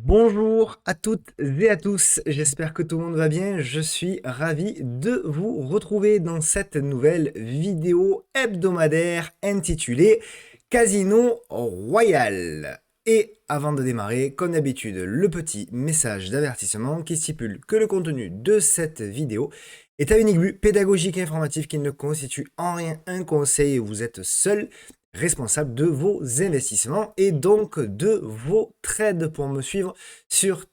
Bonjour à toutes et à tous, j'espère que tout le monde va bien. Je suis ravi de vous retrouver dans cette nouvelle vidéo hebdomadaire intitulée Casino Royale. Et avant de démarrer, comme d'habitude, le petit message d'avertissement qui stipule que le contenu de cette vidéo est à unique but pédagogique et informatif qui ne constitue en rien un conseil et vous êtes seul responsable de vos investissements et donc de vos trades. Pour me suivre sur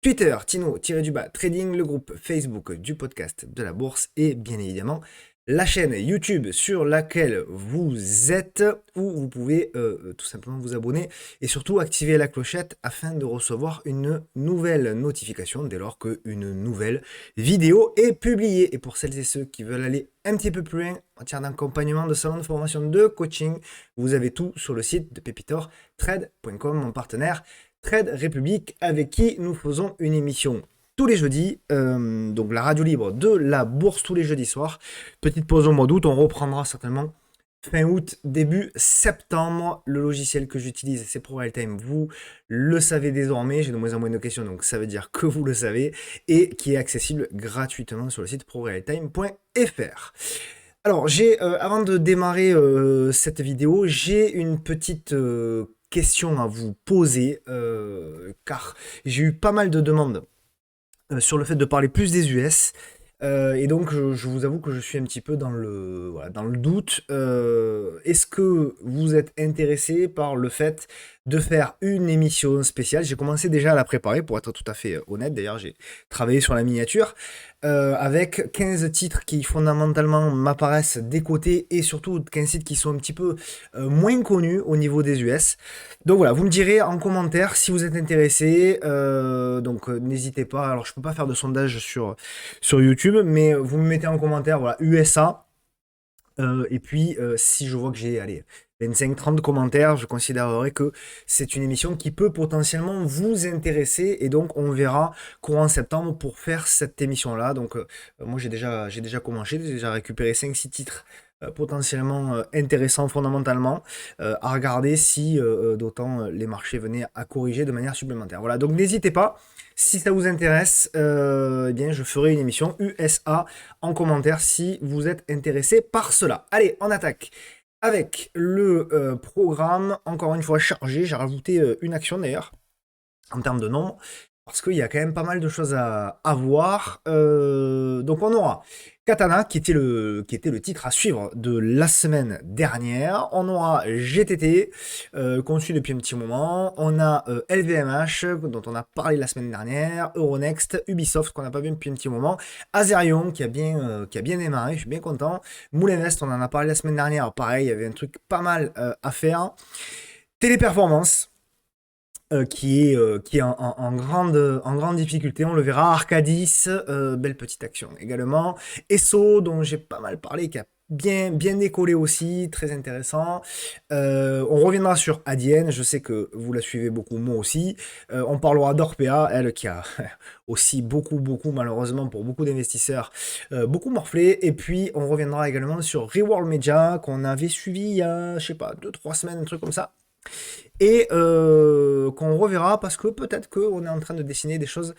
Twitter, Tino-Trading, le groupe Facebook du podcast de la bourse et bien évidemment la chaîne YouTube sur laquelle vous êtes, où vous pouvez tout simplement vous abonner et surtout activer la clochette afin de recevoir une nouvelle notification dès lors qu'une nouvelle vidéo est publiée. Et pour celles et ceux qui veulent aller un petit peu plus loin en matière d'accompagnement, de salon de formation, de coaching, vous avez tout sur le site de pepitortrade.com, mon partenaire Trade République, avec qui nous faisons une émission tous les jeudis, donc la radio libre de la bourse tous les jeudis soirs. Petite pause au mois d'août, on reprendra certainement fin août, début septembre. Le logiciel que j'utilise, c'est ProRealTime, vous le savez désormais, j'ai de moins en moins de questions, donc ça veut dire que vous le savez, et qui est accessible gratuitement sur le site prorealtime.fr. Alors, avant de démarrer cette vidéo, j'ai une petite question à vous poser, car j'ai eu pas mal de demandes sur le fait de parler plus des US. Et donc, je vous avoue que je suis un petit peu dans le doute. Est-ce que vous êtes intéressé par le fait de faire une émission spéciale? J'ai commencé déjà à la préparer, pour être tout à fait honnête. D'ailleurs, j'ai travaillé sur la miniature avec 15 titres qui fondamentalement m'apparaissent décotés et surtout 15 titres qui sont un petit peu moins connus au niveau des US. Donc voilà, vous me direz en commentaire si vous êtes intéressé. Donc n'hésitez pas. Alors, je peux pas faire de sondage sur YouTube, mais vous me mettez en commentaire, voilà, USA. Et puis, si je vois que j'ai 25-30 commentaires, je considérerai que c'est une émission qui peut potentiellement vous intéresser. Et donc, on verra courant septembre pour faire cette émission-là. Donc, moi, j'ai déjà commencé, j'ai déjà récupéré 5-6 titres potentiellement intéressants fondamentalement à regarder si d'autant les marchés venaient à corriger de manière supplémentaire. Voilà, donc n'hésitez pas. Si ça vous intéresse, eh bien, je ferai une émission USA en commentaire si vous êtes intéressé par cela. Allez, on attaque avec le programme, encore une fois chargé. J'ai rajouté une action d'ailleurs, en termes de nombre, parce qu'il y a quand même pas mal de choses à voir. Donc on aura Katana, qui était le titre à suivre de la semaine dernière. On aura GTT, qu'on suit depuis un petit moment. On a LVMH, dont on a parlé la semaine dernière. Euronext, Ubisoft, qu'on n'a pas vu depuis un petit moment. Azerion, qui a bien démarré, je suis bien content. Moulinvest, on en a parlé la semaine dernière. Pareil, il y avait un truc pas mal à faire. Téléperformance, qui est en grande difficulté, on le verra. Arcadis, belle petite action également. Esso, dont j'ai pas mal parlé, qui a bien décollé aussi, très intéressant. On reviendra sur Adyen, je sais que vous la suivez beaucoup, moi aussi. On parlera d'Orpea, elle qui a aussi beaucoup malheureusement pour beaucoup d'investisseurs, beaucoup morflé. Et puis on reviendra également sur Reworld Media, qu'on avait suivi il y a, je sais pas, 2-3 semaines, un truc comme ça. Et qu'on reverra parce que peut-être qu'on est en train de dessiner des choses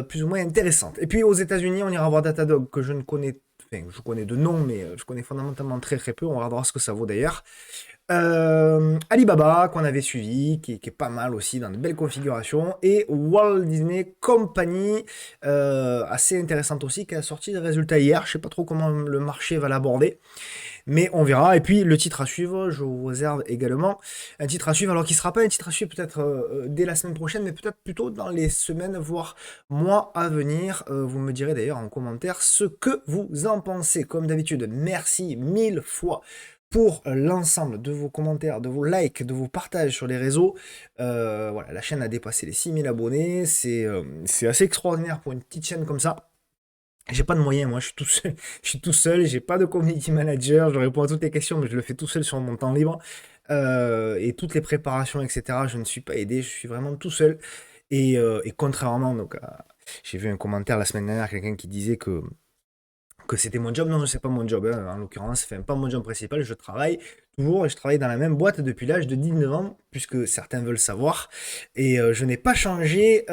plus ou moins intéressantes. Et puis aux États-Unis, on ira voir Datadog, que je connais de nom, mais je connais fondamentalement très peu. On regardera ce que ça vaut d'ailleurs. Alibaba, qu'on avait suivi, qui est pas mal aussi, dans de belles configurations. Et Walt Disney Company, assez intéressante aussi, qui a sorti des résultats hier. Je sais pas trop comment le marché va l'aborder, mais on verra. Et puis le titre à suivre, je vous réserve également un titre à suivre, alors qu'il ne sera pas un titre à suivre peut-être dès la semaine prochaine, mais peut-être plutôt dans les semaines, voire mois à venir. Vous me direz d'ailleurs en commentaire ce que vous en pensez. Comme d'habitude, merci 1000 fois pour l'ensemble de vos commentaires, de vos likes, de vos partages sur les réseaux. Voilà, la chaîne a dépassé les 6000 abonnés, c'est assez extraordinaire pour une petite chaîne comme ça. J'ai pas de moyens, moi, je suis tout seul. Je suis tout seul, j'ai pas de community manager, je réponds à toutes les questions, mais je le fais tout seul sur mon temps libre. Et toutes les préparations, etc., je ne suis pas aidé, je suis vraiment tout seul. Et contrairement, donc, j'ai vu un commentaire la semaine dernière, quelqu'un qui disait que c'était mon job. Non, c'est pas mon job, hein. En l'occurrence, c'est pas mon job principal. Je travaille toujours et je travaille dans la même boîte depuis l'âge de 19 ans, puisque certains veulent savoir. Et je n'ai pas changé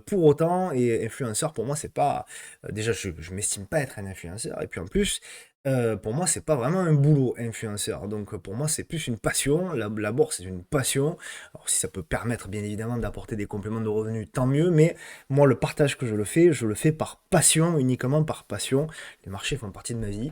pour autant. Et influenceur, pour moi, c'est pas. Déjà, je m'estime pas être un influenceur. Et puis en plus, pour moi, c'est pas vraiment un boulot, influenceur. Donc pour moi, c'est plus une passion. La bourse, c'est une passion. Alors si ça peut permettre, bien évidemment, d'apporter des compléments de revenus, tant mieux. Mais moi, le partage que je le fais par passion, uniquement par passion. Les marchés font partie de ma vie.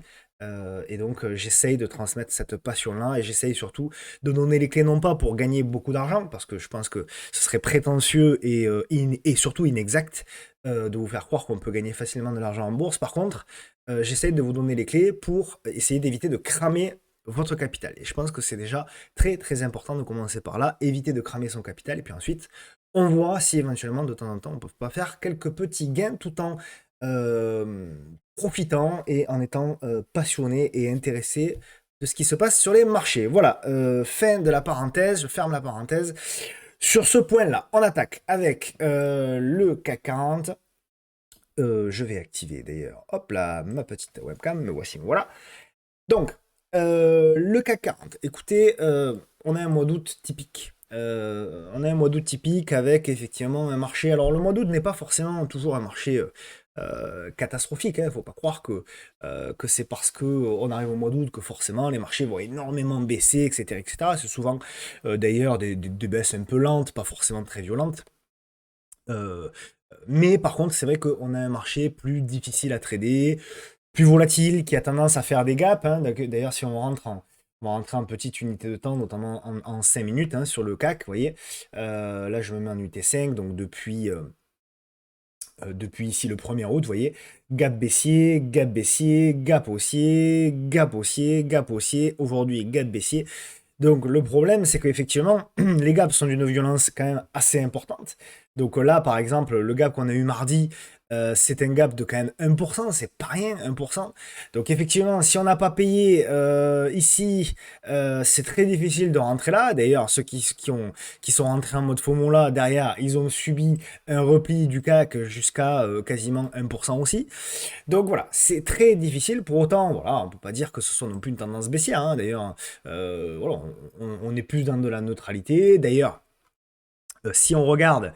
Et donc, j'essaye de transmettre cette passion-là et j'essaye surtout de donner les clés, non pas pour gagner beaucoup d'argent, parce que je pense que ce serait prétentieux et surtout inexact de vous faire croire qu'on peut gagner facilement de l'argent en bourse. Par contre, j'essaye de vous donner les clés pour essayer d'éviter de cramer votre capital. Et je pense que c'est déjà très très important de commencer par là, éviter de cramer son capital, et puis ensuite, on voit si éventuellement de temps en temps on peut pas faire quelques petits gains tout en euh, profitant et en étant passionné et intéressé de ce qui se passe sur les marchés. Voilà, fin de la parenthèse, je ferme la parenthèse. Sur ce point-là, on attaque avec le CAC 40. Je vais activer d'ailleurs, hop là, ma petite webcam, me voici, voilà. Donc, le CAC 40, écoutez, on a un mois d'août typique. On a un mois d'août typique avec effectivement un marché. Alors, le mois d'août n'est pas forcément toujours un marché catastrophique. Il ne faut pas croire que c'est parce qu'on arrive au mois d'août que forcément les marchés vont énormément baisser, etc. etc. C'est souvent d'ailleurs des baisses un peu lentes, pas forcément très violentes. Euh, mais par contre, c'est vrai qu'on a un marché plus difficile à trader, plus volatile, qui a tendance à faire des gaps, hein. D'ailleurs, si on va rentrer en petite unité de temps, notamment en 5 minutes hein, sur le CAC, vous voyez. Là, je me mets en unité 5, donc depuis ici le 1er août, vous voyez, gap baissier, gap baissier, gap haussier, gap haussier, gap haussier, aujourd'hui gap baissier. Donc le problème, c'est qu'effectivement, les gaps sont d'une violence quand même assez importante. Donc là, par exemple, le gap qu'on a eu mardi, c'est un gap de quand même 1%, c'est pas rien, 1%. Donc effectivement, si on n'a pas payé ici, c'est très difficile de rentrer là. D'ailleurs, ceux qui sont rentrés en mode FOMO là, derrière, ils ont subi un repli du CAC jusqu'à quasiment 1% aussi. Donc voilà, c'est très difficile. Pour autant, voilà, on peut pas dire que ce soit non plus une tendance baissière, hein. D'ailleurs, voilà, on est plus dans de la neutralité. D'ailleurs, si on regarde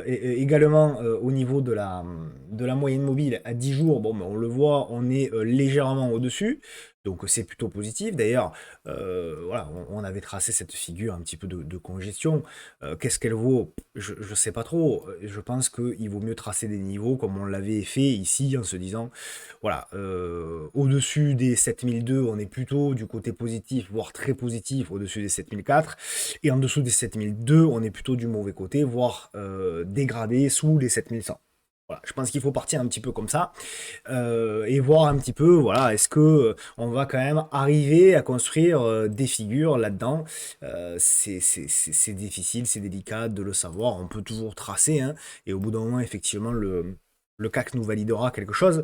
également au niveau de la moyenne mobile à 10 jours, bon, ben, on le voit, on est légèrement au-dessus. Donc c'est plutôt positif. D'ailleurs, voilà, on avait tracé cette figure un petit peu de congestion. Qu'est-ce qu'elle vaut? Je ne sais pas trop. Je pense qu'il vaut mieux tracer des niveaux comme on l'avait fait ici en se disant, voilà, au-dessus des 7002, on est plutôt du côté positif, voire très positif, au-dessus des 7004. Et en dessous des 7002, on est plutôt du mauvais côté, voire dégradé sous les 7100. Voilà, je pense qu'il faut partir un petit peu comme ça et voir un petit peu, voilà, est-ce que on va quand même arriver à construire des figures là-dedans. C'est difficile, c'est délicat de le savoir. On peut toujours tracer, hein, et au bout d'un moment, effectivement, le CAC nous validera quelque chose.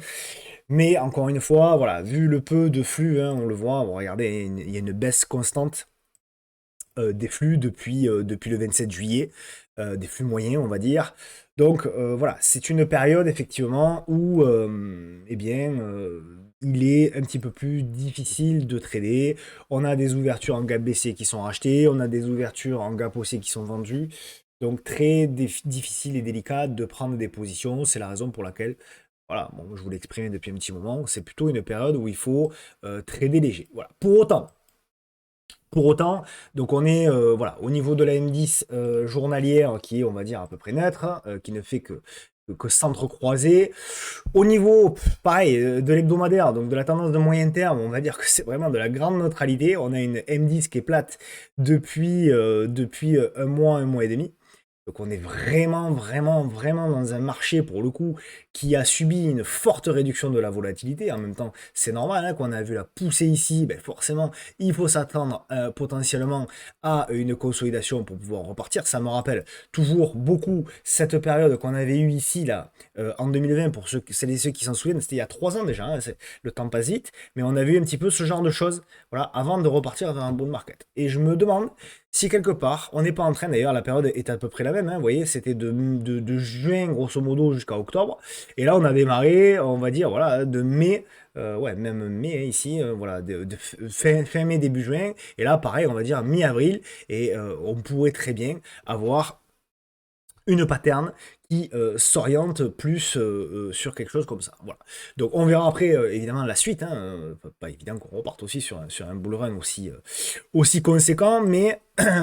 Mais encore une fois, voilà, vu le peu de flux, hein, on le voit, bon, regardez, il y a une baisse constante des flux depuis le 27 juillet, des flux moyens, on va dire. Donc voilà, c'est une période effectivement où eh bien, il est un petit peu plus difficile de trader. On a des ouvertures en gap baissier qui sont rachetées, on a des ouvertures en gap haussier qui sont vendues. Donc très difficile et délicat de prendre des positions. C'est la raison pour laquelle, voilà, bon, je vous l'exprime depuis un petit moment, c'est plutôt une période où il faut trader léger. Voilà. Pour autant, donc on est voilà, au niveau de la M10 journalière qui est, on va dire, à peu près neutre, qui ne fait que s'entrecroiser. Au niveau, pareil, de l'hebdomadaire, donc de la tendance de moyen terme, on va dire que c'est vraiment de la grande neutralité. On a une M10 qui est plate depuis un mois et demi. Donc on est vraiment dans un marché, pour le coup, qui a subi une forte réduction de la volatilité. En même temps, c'est normal hein, qu'on a vu la poussée ici. Ben forcément, il faut s'attendre potentiellement à une consolidation pour pouvoir repartir. Ça me rappelle toujours beaucoup cette période qu'on avait eue ici, là, en 2020, pour celles et ceux qui s'en souviennent. C'était il y a 3 ans déjà, hein, le temps passe vite. Mais on a vu un petit peu ce genre de choses, voilà, avant de repartir vers un bull market. Et je me demande si quelque part, on n'est pas en train, d'ailleurs, la période est à peu près la même, hein, vous voyez, c'était de juin, grosso modo, jusqu'à octobre, et là, on a démarré, on va dire, voilà, de mai, ouais, même mai, hein, ici, voilà, fin mai, début juin, et là, pareil, on va dire mi-avril, et on pourrait très bien avoir une pattern qui s'oriente plus sur quelque chose comme ça. Voilà. Donc on verra après évidemment la suite. Hein, pas évident qu'on reparte aussi sur un bull run aussi conséquent, mais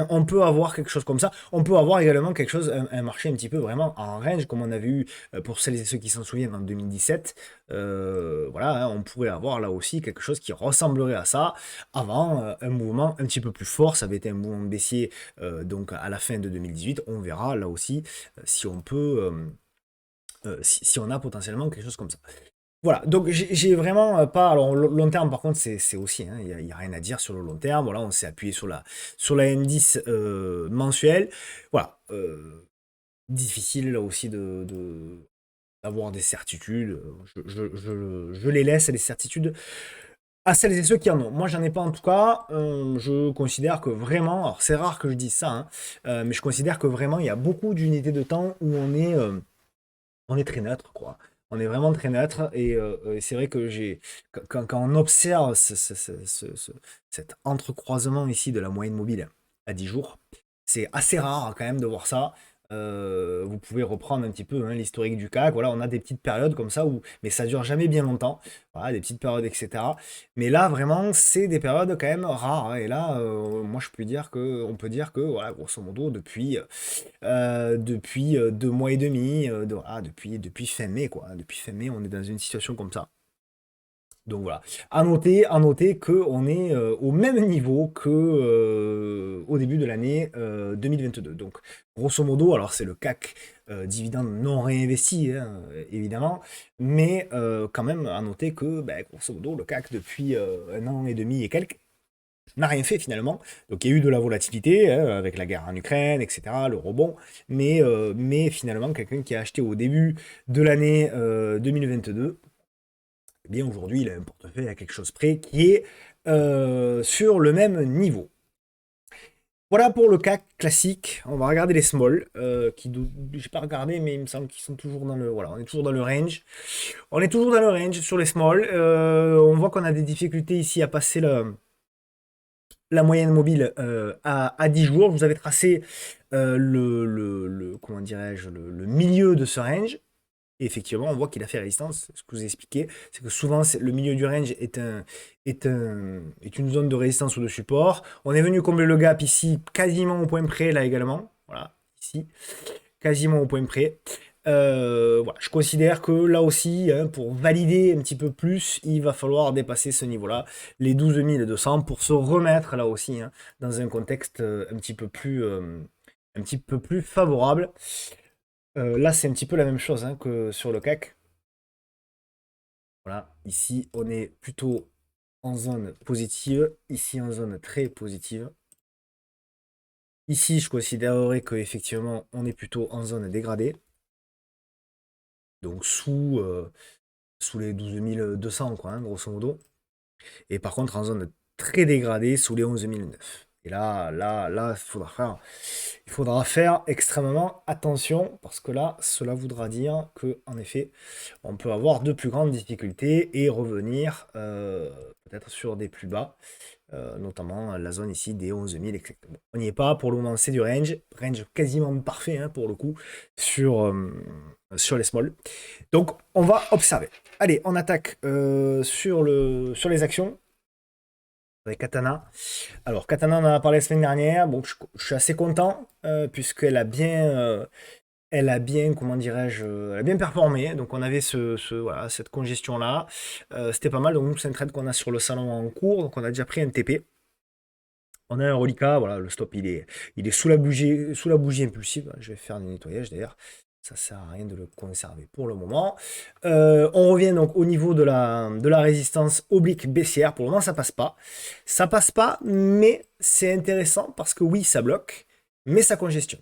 on peut avoir quelque chose comme ça. On peut avoir également quelque chose, un marché un petit peu vraiment en range, comme on avait eu pour celles et ceux qui s'en souviennent en 2017. Voilà, hein, on pourrait avoir là aussi quelque chose qui ressemblerait à ça avant un mouvement un petit peu plus fort. Ça avait été un mouvement baissier donc à la fin de 2018. On verra là aussi si on peut, si on a potentiellement quelque chose comme ça. Voilà, donc j'ai vraiment pas. Alors, long terme, par contre, c'est aussi, hein, il n'y a rien à dire sur le long terme. Voilà, on s'est appuyé sur la M10 mensuelle. Voilà, difficile là aussi d'avoir des certitudes. Je les laisse, les certitudes, à celles et ceux qui en ont. Moi, j'en ai pas en tout cas. Je considère que vraiment, alors c'est rare que je dise ça, hein, mais je considère que vraiment, il y a beaucoup d'unités de temps où on est très neutre, quoi. On est vraiment très neutre et c'est vrai que quand on observe cet entrecroisement ici de la moyenne mobile à 10 jours, c'est assez rare quand même de voir ça. Vous pouvez reprendre un petit peu hein, l'historique du CAC. Voilà, on a des petites périodes comme ça où, mais ça dure jamais bien longtemps. Voilà, des petites périodes, etc. Mais là, vraiment, c'est des périodes quand même rares, hein. Et là, moi, on peut dire que, voilà, grosso modo, depuis 2 mois et demi, depuis fin mai, quoi. Depuis fin mai, on est dans une situation comme ça. Donc voilà. À noter qu'on est au même niveau que au début de l'année 2022. Donc, grosso modo, alors c'est le CAC dividende non réinvesti, hein, évidemment, mais quand même à noter que, ben, grosso modo, le CAC depuis 1 an et demi et quelques n'a rien fait finalement. Donc il y a eu de la volatilité hein, avec la guerre en Ukraine, etc., le rebond, mais finalement quelqu'un qui a acheté au début de l'année 2022, eh bien aujourd'hui il a un portefeuille à quelque chose près qui est sur le même niveau. Voilà pour le CAC classique. On va regarder les small, j'ai pas regardé, mais il me semble qu'ils sont toujours dans le, voilà, on est toujours dans le range. On est toujours dans le range sur les small. On voit qu'on a des difficultés ici à passer la moyenne mobile à 10 jours. Je vous avais tracé comment dirais-je, le milieu de ce range. Et effectivement, on voit qu'il a fait résistance. Ce que je vous ai expliqué, c'est que souvent, le milieu du range est une zone de résistance ou de support. On est venu combler le gap ici, quasiment au point près, là également. Voilà, ici, quasiment au point près. Voilà, je considère que là aussi, hein, pour valider un petit peu plus, il va falloir dépasser ce niveau-là, les 12 200, pour se remettre là aussi hein, dans un contexte un petit peu plus favorable. Là, c'est un petit peu la même chose hein, que sur le CAC. Voilà, ici, on est plutôt en zone positive, ici en zone très positive. Ici, je considérerais qu'effectivement, on est plutôt en zone dégradée. Donc sous les 12 200, quoi, hein, grosso modo. Et par contre, en zone très dégradée, sous les 11 009. Et là, il faudra faire extrêmement attention, parce que là, cela voudra dire que, en effet, on peut avoir de plus grandes difficultés et revenir peut-être sur des plus bas, notamment la zone ici des 11 000, etc. Bon, on n'y est pas, pour le moment, c'est du range quasiment parfait, hein, pour le coup, sur les small. Donc, on va observer. Allez, on attaque sur les actions avec Katana. Alors, Katana, on en a parlé la semaine dernière. Bon, je suis assez content puisqu'elle a bien, comment dirais-je, elle a bien performé. Donc, on avait voilà, cette congestion-là. C'était pas mal. Donc, nous, c'est un trade qu'on a sur le salon en cours. Donc, on a déjà pris un TP. On a un reliquat, voilà, le stop il est sous la bougie impulsive. Je vais faire du nettoyage d'ailleurs. Ça sert à rien de le conserver pour le moment. On revient donc au niveau de la résistance oblique baissière. Pour le moment, ça passe pas. Ça passe pas, mais c'est intéressant parce que oui, ça bloque, mais ça congestionne.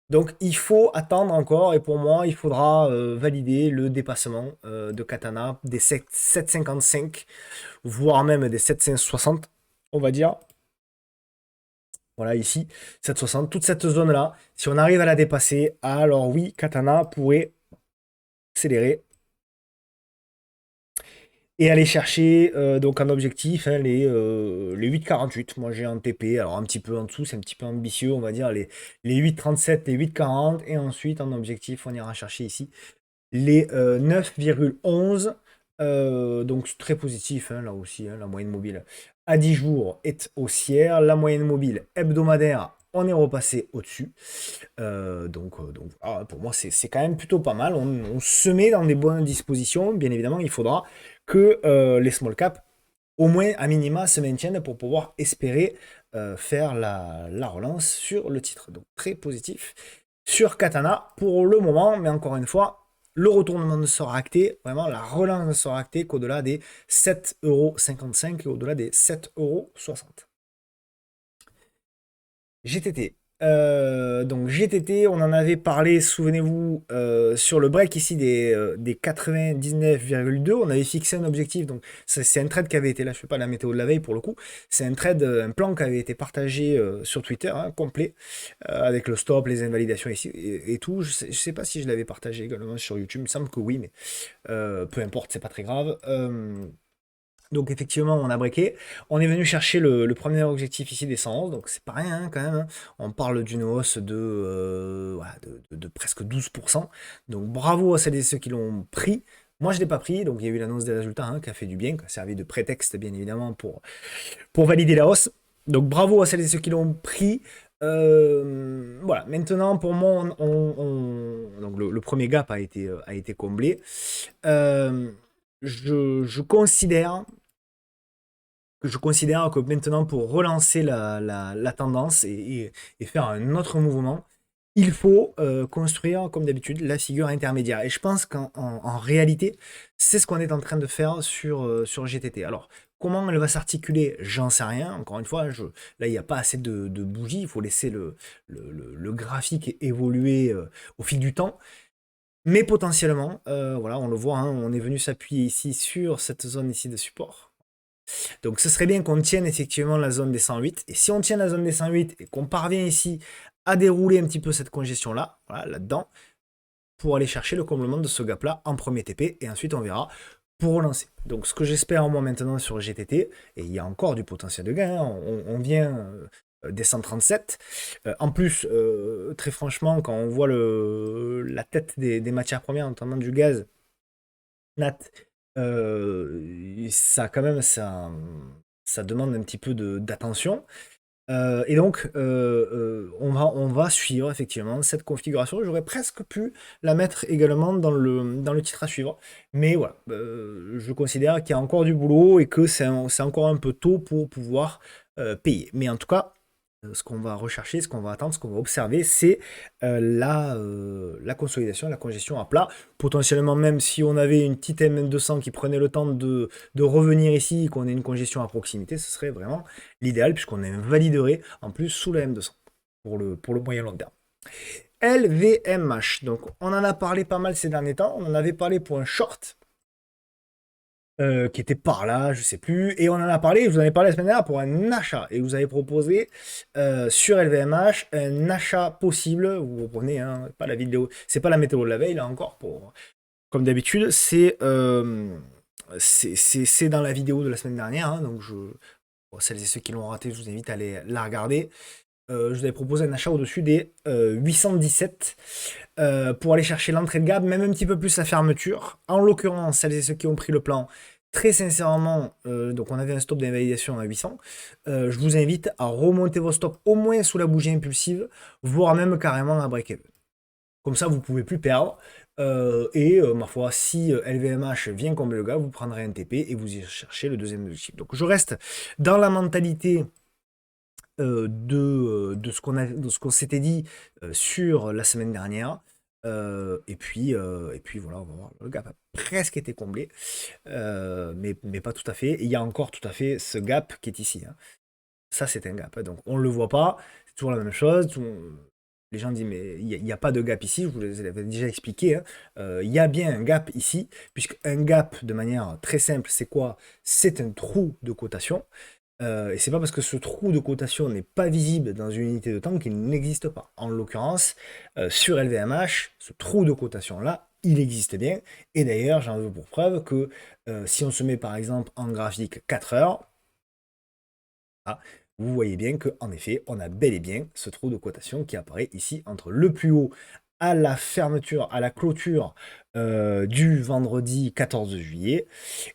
Donc il faut attendre encore, et pour moi, il faudra valider le dépassement de Katana des 7,55, voire même des 7,60, on va dire. Voilà, ici, 7,60, toute cette zone-là, si on arrive à la dépasser, alors oui, Katana pourrait accélérer et aller chercher donc un objectif, hein, les 8,48. Moi, j'ai un TP, alors un petit peu en dessous, c'est un petit peu ambitieux, on va dire les 8,37, les 8,40, et ensuite, en objectif, on ira chercher ici les 9,11. Donc c'est très positif, hein, là aussi, hein, la moyenne mobile à 10 jours est haussière. La moyenne mobile hebdomadaire, on est repassé au-dessus. Donc voilà, pour moi, c'est quand même plutôt pas mal. On se met dans des bonnes dispositions. Bien évidemment, il faudra que les small caps, au moins à minima, se maintiennent pour pouvoir espérer faire la relance sur le titre. Donc très positif sur Katana pour le moment, mais encore une fois, le retournement ne sera acté, vraiment la relance ne sera actée qu'au-delà des 7,55 € et au-delà des 7,60 €. GTT. Donc GTT, on en avait parlé, souvenez-vous, sur le break ici des 99,2. On avait fixé un objectif, donc c'est un trade qui avait été, là je fais pas la météo de la veille pour le coup, c'est un trade, un plan qui avait été partagé sur Twitter, hein, complet, avec le stop, les invalidations ici et tout. Je sais pas si je l'avais partagé également sur YouTube, il me semble que oui, mais peu importe, c'est pas très grave. Donc effectivement, on a breaké. On est venu chercher le premier objectif ici des 111, donc c'est pas rien, hein, quand même, hein. On parle d'une hausse voilà, de presque 12%. Donc bravo à celles et ceux qui l'ont pris. Moi, je ne l'ai pas pris, donc il y a eu l'annonce des résultats, hein, qui a fait du bien, qui a servi de prétexte, bien évidemment, pour valider la hausse. Donc bravo à celles et ceux qui l'ont pris. Voilà, maintenant, pour moi, donc le premier gap a été comblé. Euh, je considère que maintenant, pour relancer la tendance et faire un autre mouvement, il faut construire, comme d'habitude, la figure intermédiaire. Et je pense qu'en réalité, c'est ce qu'on est en train de faire sur GTT. Alors, comment elle va s'articuler, j'en sais rien. Encore une fois, là, il n'y a pas assez de bougies. Il faut laisser le graphique évoluer au fil du temps. Mais potentiellement, voilà, on le voit, hein, on est venu s'appuyer ici sur cette zone ici de support. Donc ce serait bien qu'on tienne effectivement la zone des 108. Et si on tient la zone des 108 et qu'on parvient ici à dérouler un petit peu cette congestion-là, voilà, là-dedans, pour aller chercher le comblement de ce gap-là en premier TP, et ensuite on verra pour relancer. Donc ce que j'espère moi maintenant sur GTT, et il y a encore du potentiel de gain, hein, on vient des 137. En plus, très franchement, quand on voit la tête des matières premières, notamment du gaz, nat, ça quand même, ça demande un petit peu d'attention. Et donc, on va suivre effectivement cette configuration. J'aurais presque pu la mettre également dans le titre à suivre. Mais voilà, je considère qu'il y a encore du boulot et que c'est encore un peu tôt pour pouvoir payer. Mais en tout cas, ce qu'on va rechercher, ce qu'on va attendre, ce qu'on va observer, c'est la consolidation, la congestion à plat. Potentiellement, même si on avait une petite M200 qui prenait le temps de revenir ici, qu'on ait une congestion à proximité, ce serait vraiment l'idéal, puisqu'on invaliderait en plus sous la M200 pour le moyen long terme. LVMH, donc on en a parlé pas mal ces derniers temps, on en avait parlé pour un short qui était par là, je sais plus, et on en a parlé, je vous en ai parlé la semaine dernière pour un achat, et vous avez proposé sur LVMH un achat possible, vous reprenez, hein, pas la vidéo, c'est pas la météo de la veille là encore, comme d'habitude, c'est dans la vidéo de la semaine dernière, hein, donc pour celles et ceux qui l'ont raté, je vous invite à aller la regarder. Je vous avais proposé un achat au-dessus des 817 pour aller chercher l'entrée de gamme, même un petit peu plus la fermeture. En l'occurrence, celles et ceux qui ont pris le plan, très sincèrement, donc on avait un stop d'invalidation à 800. Je vous invite à remonter vos stops au moins sous la bougie impulsive, voire même carrément à break-even. Comme ça, vous ne pouvez plus perdre. Ma foi, si LVMH vient combler le gars, vous prendrez un TP et vous y cherchez le deuxième objectif. Donc je reste dans la mentalité de ce qu'on s'était dit sur la semaine dernière. Et puis voilà, on va voir, le gap a presque été comblé, mais pas tout à fait. Et il y a encore tout à fait ce gap qui est ici, hein. Ça, c'est un gap, hein. Donc on ne le voit pas, c'est toujours la même chose. Les gens disent, mais il n'y a pas de gap ici, je vous l'avais déjà expliqué, hein. Il y a bien un gap ici, puisque un gap, de manière très simple, c'est quoi? C'est un trou de cotation. Et c'est pas parce que ce trou de cotation n'est pas visible dans une unité de temps qu'il n'existe pas. En l'occurrence, sur LVMH, ce trou de cotation-là, il existe bien. Et d'ailleurs, j'en veux pour preuve que si on se met par exemple en graphique 4 heures, ah, vous voyez bien qu'en effet, on a bel et bien ce trou de cotation qui apparaît ici entre le plus haut à la fermeture, à la clôture du vendredi 14 juillet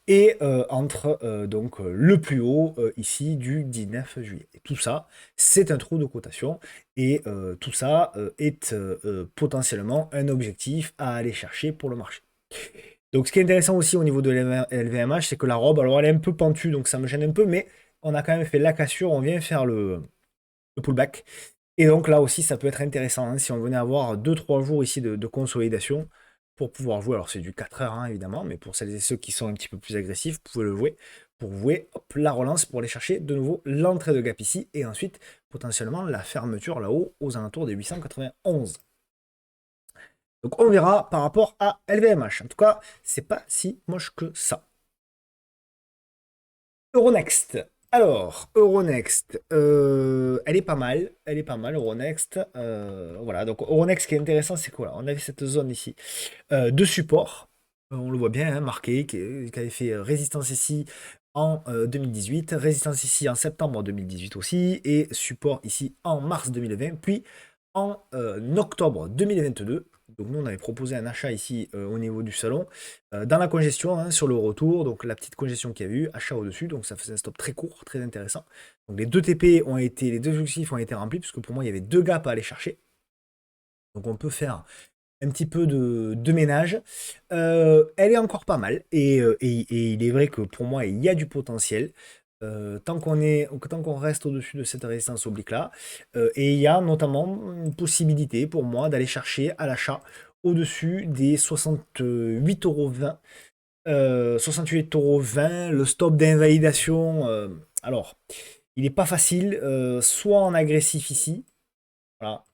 et entre donc le plus haut ici du 19 juillet. Et tout ça, c'est un trou de cotation et tout ça est potentiellement un objectif à aller chercher pour le marché. Donc ce qui est intéressant aussi au niveau de LVMH, c'est que la robe, alors elle est un peu pentue, donc ça me gêne un peu, mais on a quand même fait la cassure, on vient faire le pullback. Et donc là aussi, ça peut être intéressant, hein, si on venait avoir 2-3 jours ici de consolidation pour pouvoir jouer. Alors c'est du 4 heures, hein, évidemment, mais pour celles et ceux qui sont un petit peu plus agressifs, vous pouvez le jouer pour jouer hop, la relance pour aller chercher de nouveau l'entrée de gap ici et ensuite potentiellement la fermeture là-haut aux alentours des 891. Donc on verra par rapport à LVMH. En tout cas, c'est pas si moche que ça. Euronext. Alors, Euronext, elle est pas mal, Euronext. Voilà, donc Euronext, ce qui est intéressant, c'est quoi? On avait cette zone ici de support, on le voit bien, hein, marqué, qui avait fait résistance ici en 2018, résistance ici en septembre 2018 aussi, et support ici en mars 2020, puis en octobre 2022. Donc nous, on avait proposé un achat ici au niveau du salon, dans la congestion, hein, sur le retour, donc la petite congestion qu'il y a eu, achat au-dessus, donc ça faisait un stop très court, très intéressant. Donc les deux TP ont été, les deux objectifs ont été remplis, puisque pour moi, il y avait deux gaps à aller chercher. Donc on peut faire un petit peu de ménage. Elle est encore pas mal, et il est vrai que pour moi, il y a du potentiel. Tant qu'on reste au-dessus de cette résistance oblique là, et il y a notamment une possibilité pour moi d'aller chercher à l'achat au-dessus des 68,20 €. 68,20 €, le stop d'invalidation. Alors, il n'est pas facile, soit en agressif ici, voilà.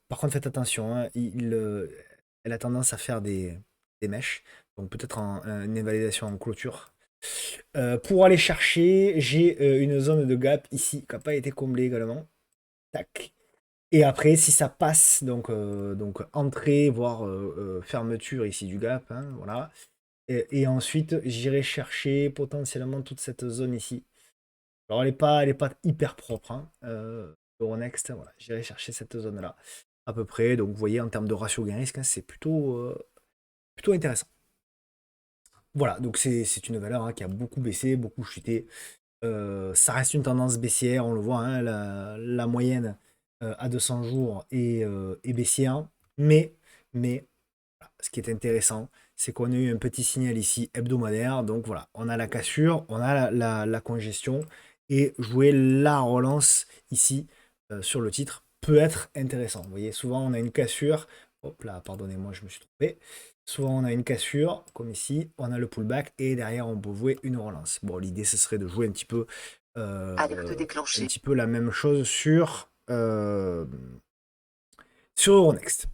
Par contre, faites attention, hein, elle a tendance à faire des mèches, donc peut-être une invalidation en clôture. Pour aller chercher, j'ai une zone de gap ici qui n'a pas été comblée également. Tac. Et après, si ça passe, donc entrée, voire fermeture ici du gap, hein, voilà. Et ensuite, j'irai chercher potentiellement toute cette zone ici. Alors, elle est pas hyper propre, hein, Euronext, voilà. J'irai chercher cette zone-là, à peu près. Donc, vous voyez, en termes de ratio gain-risque, hein, c'est plutôt intéressant. Voilà, donc c'est une valeur, hein, qui a beaucoup baissé, beaucoup chuté. Ça reste une tendance baissière, on le voit, hein, la moyenne à 200 jours est baissière. Mais voilà, ce qui est intéressant, c'est qu'on a eu un petit signal ici hebdomadaire. Donc voilà, on a la cassure, on a la congestion, et jouer la relance ici sur le titre peut être intéressant. Vous voyez, souvent on a une cassure. Hop là, pardonnez-moi, je me suis trompé. Souvent on a une cassure, comme ici, on a le pullback et derrière on peut jouer une relance. Bon, l'idée ce serait de jouer un petit peu la même chose sur Euronext.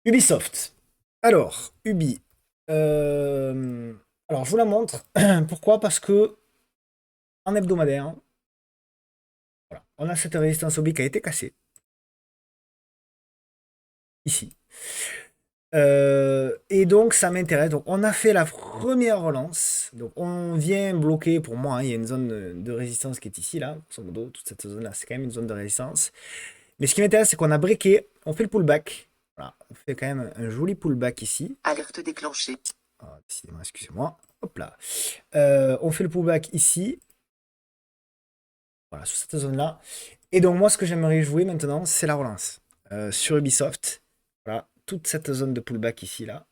Ubisoft. Alors, Ubi. Alors, je vous la montre. Pourquoi? Parce que en hebdomadaire, voilà, on a cette résistance oblique qui a été cassée. Ici. Et donc, ça m'intéresse. Donc, on a fait la première relance. Donc, on vient bloquer, pour moi, hein, il y a une zone de résistance qui est ici, là. Grosso modo, toute cette zone-là, c'est quand même une zone de résistance. Mais ce qui m'intéresse, c'est qu'on a breaké, on fait le pullback. Voilà, on fait quand même un joli pullback ici. Alerte déclenchée. Ah, décidément, excusez-moi. Hop là. On fait le pullback ici. Voilà, sur cette zone-là. Et donc, moi, ce que j'aimerais jouer maintenant, c'est la relance. Sur Ubisoft. Voilà, toute cette zone de pullback ici, là.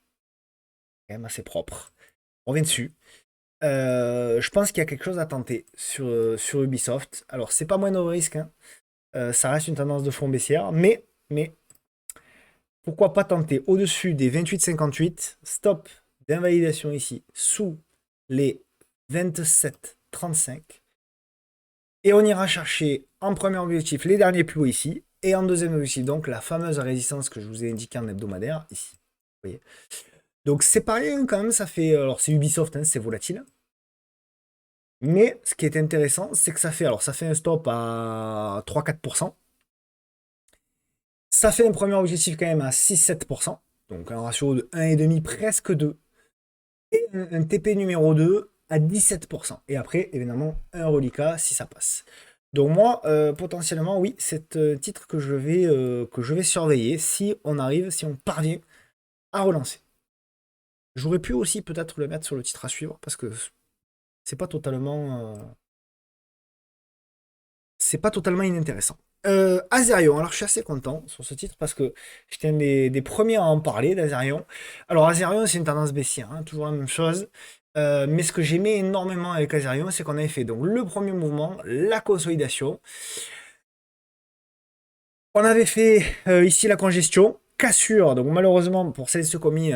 Quand même assez propre. On revient dessus. Je pense qu'il y a quelque chose à tenter sur Ubisoft. Alors, c'est pas moins de risque, hein. Ça reste une tendance de fond baissière, mais pourquoi pas tenter au-dessus des 28,58, stop d'invalidation ici, sous les 27,35. Et on ira chercher en premier objectif les derniers plus hauts ici, et en deuxième objectif, donc la fameuse résistance que je vous ai indiquée en hebdomadaire ici. Vous voyez. Donc c'est pas rien quand même, ça fait. Alors c'est Ubisoft, hein, c'est volatile. Mais ce qui est intéressant, c'est que ça fait. Alors ça fait un stop à 3-4%. Ça fait un premier objectif quand même à 6-7%. Donc un ratio de 1,5, presque 2. Et un TP numéro 2 à 17%. Et après, évidemment, un reliquat si ça passe. Donc moi, potentiellement, oui, c'est un titre que je vais surveiller si on arrive, si on parvient à relancer. J'aurais pu aussi peut-être le mettre sur le titre à suivre parce que c'est pas totalement, c'est pas totalement inintéressant. Azerion, alors je suis assez content sur ce titre parce que j'étais un des premiers à en parler d'Azerion. Alors Azerion, c'est une tendance baissière, hein, toujours la même chose. Mais ce que j'aimais énormément avec Azerion, c'est qu'on avait fait donc le premier mouvement, la consolidation. On avait fait ici la congestion, cassure. Donc malheureusement, pour celles et ceux qui ont mis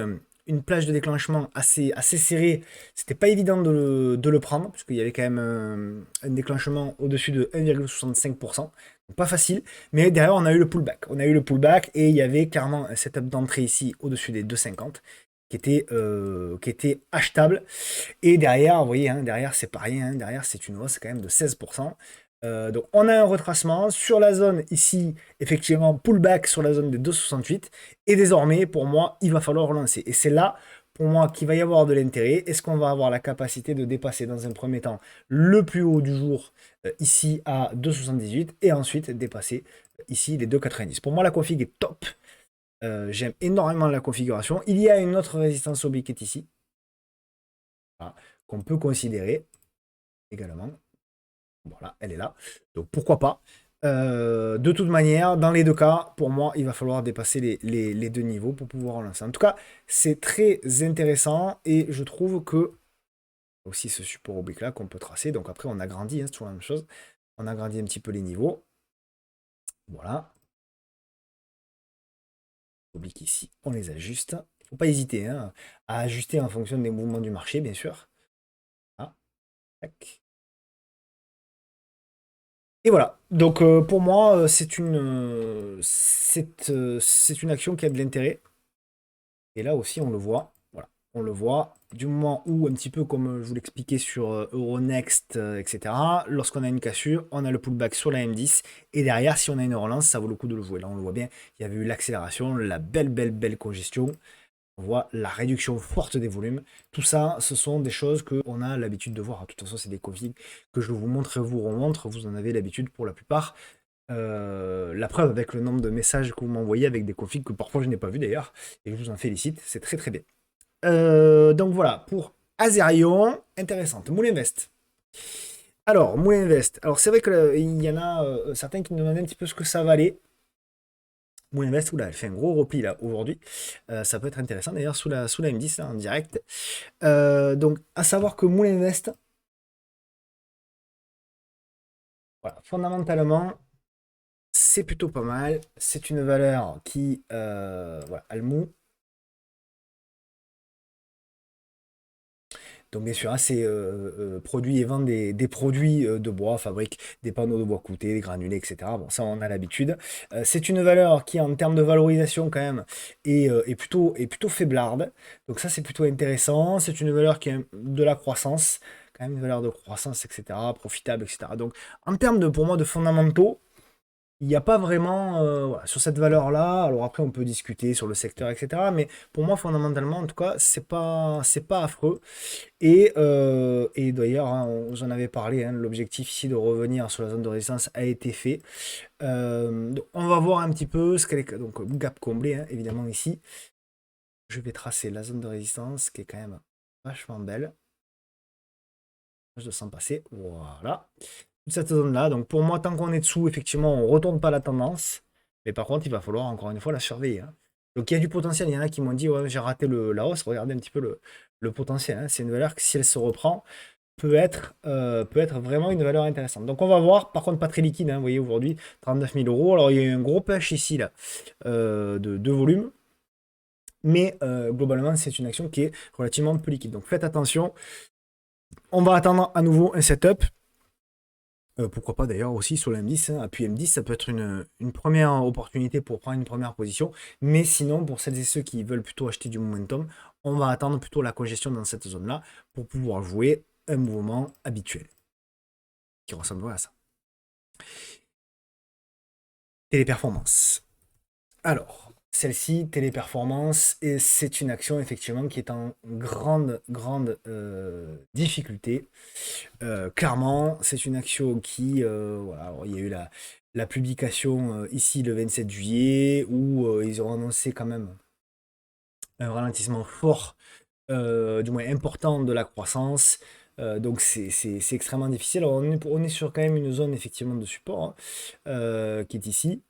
une plage de déclenchement assez serrée, c'était pas évident de le prendre, puisqu'il y avait quand même un déclenchement au-dessus de 1,65%. Donc pas facile. Mais derrière, on a eu le pullback. On a eu le pullback et il y avait clairement un setup d'entrée ici au-dessus des 2,50 qui était achetable. Et derrière, vous voyez, hein, derrière, c'est pas rien. Hein, derrière, c'est une hausse quand même de 16%. Donc on a un retracement sur la zone ici, effectivement, pullback sur la zone des 2,68. Et désormais, pour moi, il va falloir relancer. Et c'est là, pour moi, qu'il va y avoir de l'intérêt. Est-ce qu'on va avoir la capacité de dépasser dans un premier temps le plus haut du jour, ici à 2,78, et ensuite dépasser ici les 2,90. Pour moi, la config est top. J'aime énormément la configuration. Il y a une autre résistance oblique ici, voilà, qu'on peut considérer également. Voilà, elle est là. Donc pourquoi pas. De toute manière, dans les deux cas, pour moi, il va falloir dépasser les deux niveaux pour pouvoir relancer. En tout cas, c'est très intéressant et je trouve que aussi ce support oblique là qu'on peut tracer. Donc après, on agrandit, hein, c'est toujours la même chose. On agrandit un petit peu les niveaux. Voilà. Oblique ici, on les ajuste. Il ne faut pas hésiter, hein, à ajuster en fonction des mouvements du marché, bien sûr. Ah, tac. Et voilà. Donc pour moi, c'est une action qui a de l'intérêt. Et là aussi, on le voit. Voilà. On le voit du moment où, un petit peu comme je vous l'expliquais sur Euronext, etc., lorsqu'on a une cassure, on a le pullback sur la M10. Et derrière, si on a une relance, ça vaut le coup de le jouer. Là, on le voit bien. Il y avait eu l'accélération, la belle congestion. On voit la réduction forte des volumes. Tout ça, ce sont des choses qu'on a l'habitude de voir. De toute façon, c'est des configs que je vous montre et vous remontre. Vous en avez l'habitude pour la plupart. La preuve avec le nombre de messages que vous m'envoyez avec des configs que parfois je n'ai pas vu d'ailleurs. Et je vous en félicite. C'est très très bien. Donc voilà, pour Azerion, intéressante. Moulinvest. Alors, Moulinvest. Alors c'est vrai qu'il y en a certains qui me demandaient un petit peu ce que ça valait. Moulinvest, oula, elle fait un gros repli là aujourd'hui. Ça peut être intéressant d'ailleurs sous la M10 là, en direct. Donc, à savoir que Moulinvest, voilà, fondamentalement, c'est plutôt pas mal. C'est une valeur qui, voilà, a le mou. Donc bien sûr, hein, c'est produit et vend des produits de bois, fabrique des panneaux de bois cloutés, des granulés, etc. Bon, ça on a l'habitude. C'est une valeur qui, en termes de valorisation quand même, est plutôt faiblarde. Donc ça c'est plutôt intéressant. C'est une valeur qui a de la croissance, quand même une valeur de croissance, etc. Profitable, etc. Donc en termes de, pour moi, de fondamentaux, il n'y a pas vraiment voilà, sur cette valeur-là. Alors après, on peut discuter sur le secteur, etc. Mais pour moi, fondamentalement, en tout cas, c'est pas affreux. Et d'ailleurs, hein, j'en avais parlé, hein, l'objectif ici de revenir sur la zone de résistance a été fait. Donc on va voir un petit peu ce qu'elle est. Donc gap comblé, hein, évidemment ici. Je vais tracer la zone de résistance qui est quand même vachement belle. Je le sens passer. Voilà. Toute cette zone-là. Donc pour moi, tant qu'on est dessous, effectivement, on ne retourne pas la tendance. Mais par contre, il va falloir encore une fois la surveiller, hein. Donc il y a du potentiel, il y en a qui m'ont dit, ouais, j'ai raté la hausse, regardez un petit peu le potentiel, hein. C'est une valeur que si elle se reprend, peut être vraiment une valeur intéressante. Donc on va voir, par contre pas très liquide, hein, vous voyez aujourd'hui, 39 000 euros. Alors il y a eu un gros push ici, là, de volume, mais globalement c'est une action qui est relativement peu liquide. Donc faites attention, on va attendre à nouveau un setup. Pourquoi pas d'ailleurs aussi sur l'M10, hein. Appui M10, ça peut être une première opportunité pour prendre une première position. Mais sinon, pour celles et ceux qui veulent plutôt acheter du momentum, on va attendre plutôt la congestion dans cette zone-là pour pouvoir jouer un mouvement habituel qui ressemblerait à ça. Téléperformance. Alors, celle-ci, téléperformance, et c'est une action effectivement qui est en grande difficulté. Clairement, c'est une action qui, voilà, alors, il y a eu la publication ici le 27 juillet où ils ont annoncé quand même un ralentissement fort, du moins important de la croissance. Donc c'est extrêmement difficile. Alors, on est sur quand même une zone effectivement de support, hein, qui est ici.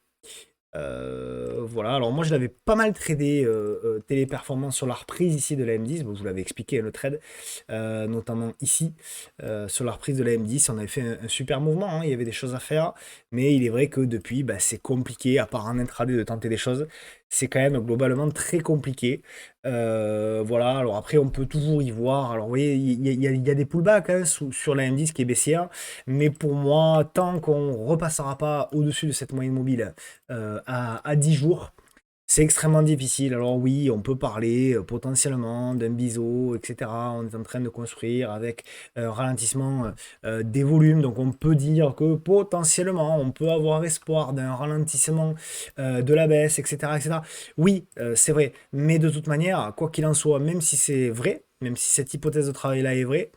Voilà, alors moi je l'avais pas mal tradé, Téléperformance, sur la reprise ici de la M10. Bon, je vous l'avais expliqué, le trade, notamment ici, sur la reprise de la M10, on avait fait un super mouvement, hein, il y avait des choses à faire, mais il est vrai que depuis, bah, c'est compliqué, à part en intraday, de tenter des choses. C'est quand même globalement très compliqué. Voilà, alors après on peut toujours y voir, alors vous voyez, il y a des pullbacks, hein, sur la M10 qui est baissière, mais pour moi, tant qu'on repassera pas au-dessus de cette moyenne mobile, à 10 jours, c'est extrêmement difficile. Alors oui, on peut parler potentiellement d'un biseau, etc. On est en train de construire avec ralentissement des volumes. Donc on peut dire que potentiellement, on peut avoir espoir d'un ralentissement de la baisse, etc. etc. Oui, c'est vrai. Mais de toute manière, quoi qu'il en soit, même si c'est vrai, même si cette hypothèse de travail-là est vraie,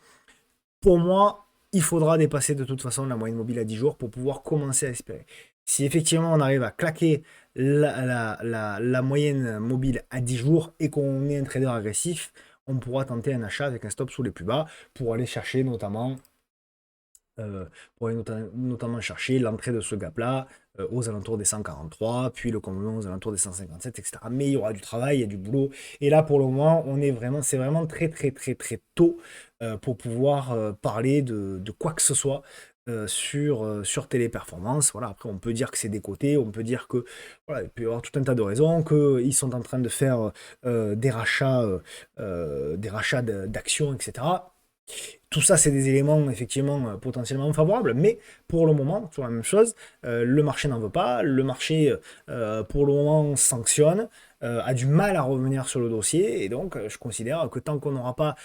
pour moi, il faudra dépasser de toute façon la moyenne mobile à 10 jours pour pouvoir commencer à espérer. Si effectivement on arrive à claquer la moyenne mobile à 10 jours et qu'on est un trader agressif, on pourra tenter un achat avec un stop sous les plus bas pour aller chercher notamment, euh, notamment chercher l'entrée de ce gap-là aux alentours des 143, puis le comblement aux alentours des 157, etc. Mais il y aura du travail, il y a du boulot. Et là, pour le moment, c'est vraiment très tôt pour pouvoir parler de quoi que ce soit sur Téléperformance. Voilà, après, on peut dire que c'est des côtés, on peut dire que voilà, il peut y avoir tout un tas de raisons, qu'ils sont en train de faire des rachats d'actions, etc. Tout ça, c'est des éléments effectivement potentiellement favorables, mais pour le moment, toujours la même chose, le marché n'en veut pas, le marché pour le moment sanctionne, a du mal à revenir sur le dossier, et donc je considère que tant qu'on n'aura pas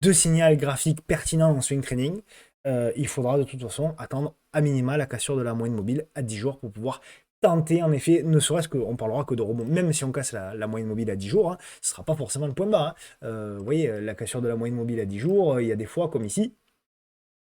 de signal graphique pertinent en swing trading, il faudra de toute façon attendre à minima la cassure de la moyenne mobile à 10 jours pour pouvoir tenter, en effet, ne serait-ce qu'on parlera que de rebond, même si on casse la moyenne mobile à 10 jours, hein, ce ne sera pas forcément le point bas, hein. Vous voyez, la cassure de la moyenne mobile à 10 jours, il y a des fois, comme ici,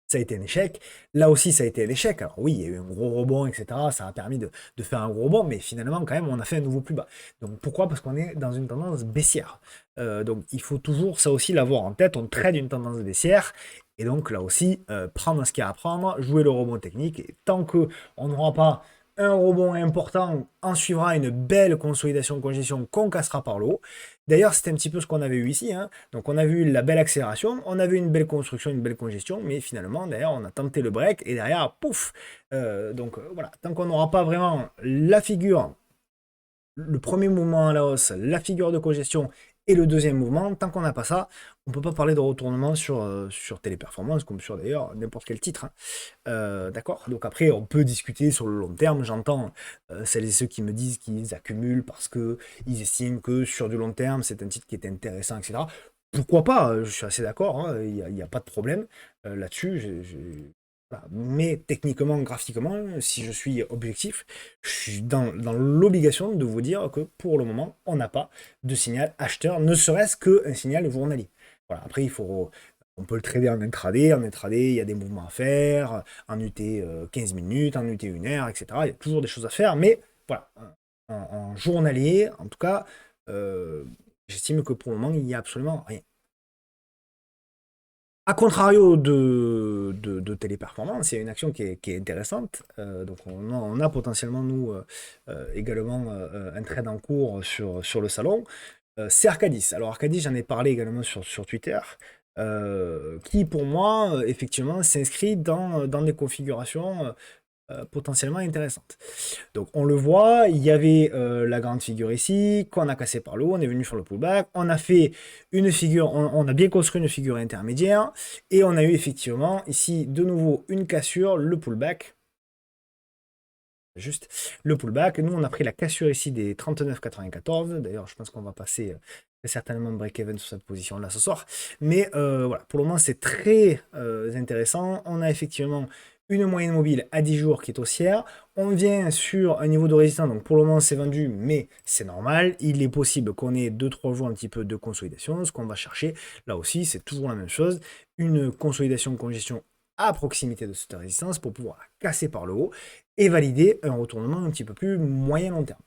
ça a été un échec. Là aussi, ça a été un échec. Alors oui, il y a eu un gros rebond, etc. Ça a permis de faire un gros rebond, mais finalement, quand même, on a fait un nouveau plus bas. Donc pourquoi? Parce qu'on est dans une tendance baissière. Donc il faut toujours ça aussi l'avoir en tête. On trade une tendance baissière. Et donc là aussi, prendre ce qu'il y a à prendre, jouer le rebond technique. Et tant qu'on n'aura pas un rebond important, en suivra une belle consolidation congestion qu'on cassera par le haut. D'ailleurs, c'était un petit peu ce qu'on avait eu ici, hein. Donc on a vu la belle accélération, on a vu une belle construction, une belle congestion, mais finalement, derrière, on a tenté le break et derrière, pouf. Voilà, tant qu'on n'aura pas vraiment la figure, le premier mouvement à la hausse, la figure de congestion et le deuxième mouvement, tant qu'on n'a pas ça, on ne peut pas parler de retournement sur Téléperformance, comme sur d'ailleurs n'importe quel titre, hein. D'accord. Donc après, on peut discuter sur le long terme. J'entends celles et ceux qui me disent qu'ils accumulent parce qu'ils estiment que sur du long terme, c'est un titre qui est intéressant, etc. Pourquoi pas? Je suis assez d'accord, hein, il y a pas de problème là-dessus. Voilà. Mais techniquement, graphiquement, si je suis objectif, je suis dans l'obligation de vous dire que pour le moment, on n'a pas de signal acheteur, ne serait-ce qu'un signal journalier. Voilà. Après, on peut le trader en intraday. En intraday, il y a des mouvements à faire, en UT 15 minutes, en UT 1 heure, etc. Il y a toujours des choses à faire, mais voilà, en journalier, en tout cas, j'estime que pour le moment, il n'y a absolument rien. A contrario de Téléperformance, il y a une action qui est intéressante. Donc on a potentiellement, nous, également un trade en cours sur le salon. C'est Arcadis. Alors Arcadis, j'en ai parlé également sur Twitter, qui pour moi, effectivement, s'inscrit dans des configurations potentiellement intéressantes. Donc on le voit, il y avait la grande figure ici, qu'on a cassé par le haut, on est venu sur le pullback, on a fait une figure, on a bien construit une figure intermédiaire, et on a eu effectivement ici de nouveau une cassure, le pullback, juste le pullback. Nous on a pris la cassure ici des 39,94, d'ailleurs je pense qu'on va passer certainement break-even sur cette position là ce soir, mais voilà, pour le moment c'est très intéressant. On a effectivement une moyenne mobile à 10 jours qui est haussière. On vient sur un niveau de résistance, donc pour le moment c'est vendu, mais c'est normal. Il est possible qu'on ait 2-3 jours un petit peu de consolidation. Ce qu'on va chercher, là aussi, c'est toujours la même chose. Une consolidation de congestion à proximité de cette résistance pour pouvoir la casser par le haut et valider un retournement un petit peu plus moyen long terme.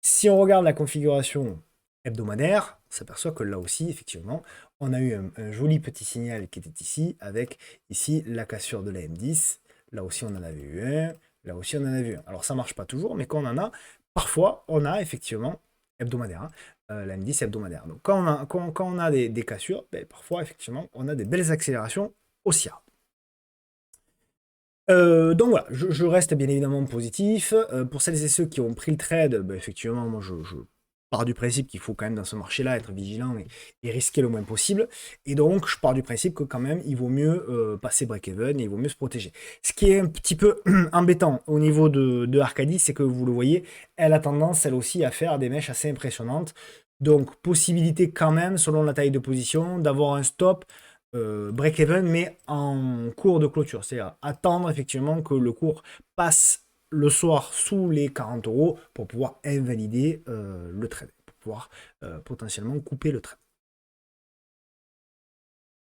Si on regarde la configuration hebdomadaire, on s'aperçoit que là aussi, effectivement, on a eu un joli petit signal qui était ici, avec ici la cassure de la M10. Là aussi, on en avait eu un. Là aussi, on en a vu un. Alors, ça ne marche pas toujours, mais quand on en a, parfois, on a effectivement, hebdomadaire, hein, la M10 hebdomadaire. Donc, quand on a des cassures, ben, parfois, effectivement, on a des belles accélérations haussières. Donc voilà, je reste bien évidemment positif. Pour celles et ceux qui ont pris le trade, ben, effectivement, moi je pars du principe qu'il faut quand même dans ce marché-là être vigilant et risquer le moins possible. Et donc je pars du principe que quand même il vaut mieux passer break-even et il vaut mieux se protéger. Ce qui est un petit peu embêtant au niveau de Arcadis, c'est que vous le voyez, elle a tendance elle aussi à faire des mèches assez impressionnantes. Donc possibilité quand même, selon la taille de position, d'avoir un stop break-even, mais en cours de clôture. C'est-à-dire attendre effectivement que le cours passe le soir sous les 40 euros pour pouvoir invalider le trade, pour pouvoir potentiellement couper le trade.